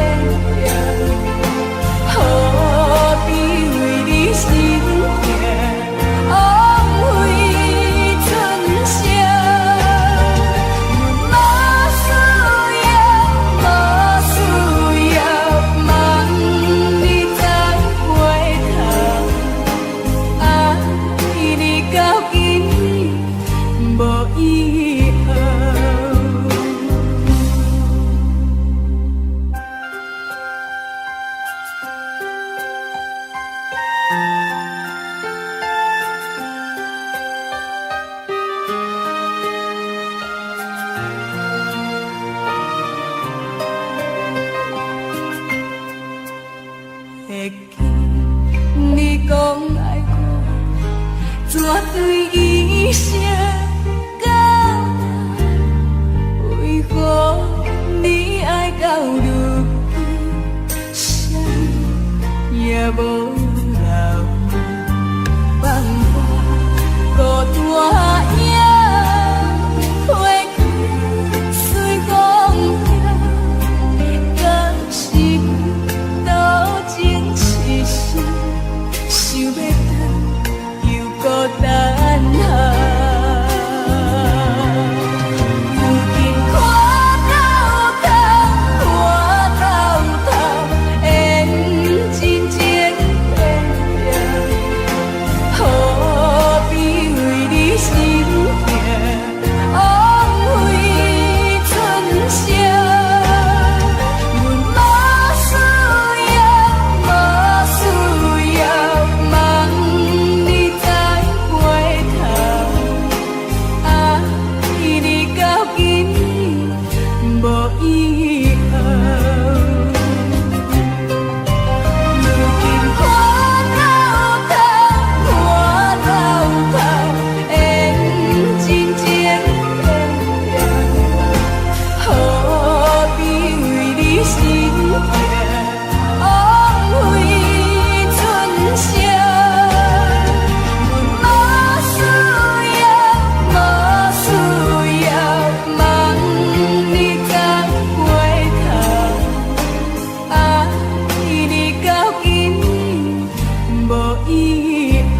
调，何必为你心声到为何你爱到如此，也无留，放我孤单影飞去随风飘，敢是多情痴心，想要回又孤单下。如今看透透，看透透，缘真情变变，何必为你心痛，枉费春宵。阮无需要，无需要，望你再回头，爱你到今无以后。如今看透透，看透透，缘真情变变，何必为你心痛，枉费春宵。阮无需要，无需要，望你再回头，爱你到今无以后，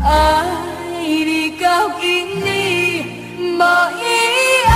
爱你到今无以后。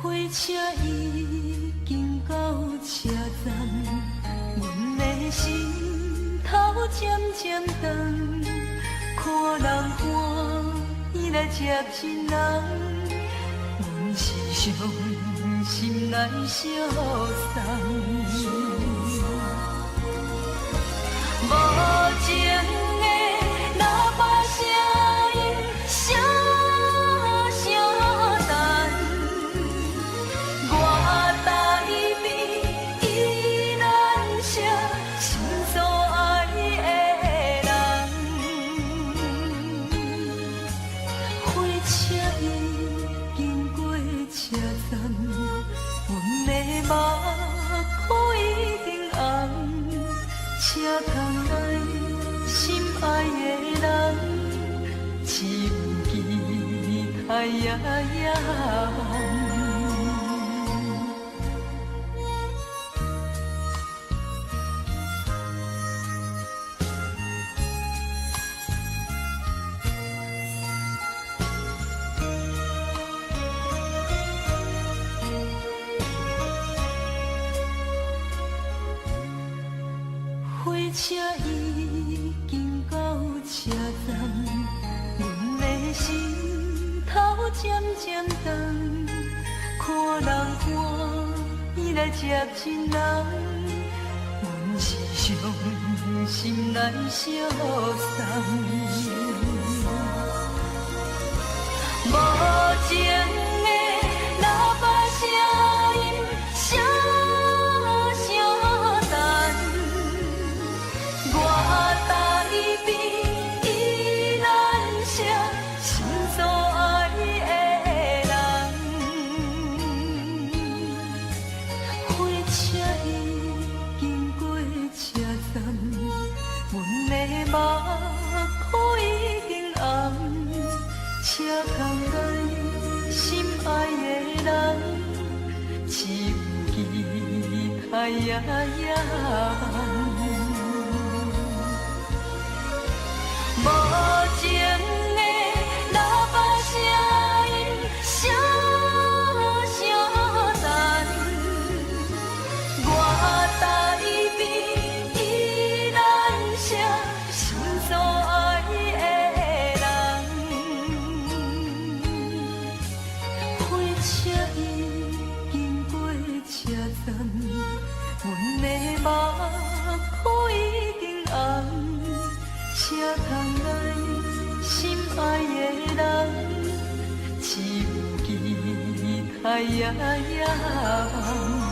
火车已经到车站，阮的心头渐渐长，看人欢，伊来接亲人，阮是伤心来相送。无情的喇叭声音，声声淡。我台边依然写心所爱的人，火车已经过车站，阮的目眶已经红，车窗内心爱的人，只有期待夜夜红。火车已经到车站，阮的心头渐渐长，看人欢，伊来接亲人，阮是伤心来相送。无情的喇叭声音，声声淡。我台边依然写心所爱的人，火车已经过车站，阮的目眶已只有期待呀呀望。无情的喇叭声音，声声震。我台边依然写心所爱的人，火车已经过车站，阮的目眶已经红。谁通来心爱的人，只有期待呀呀望。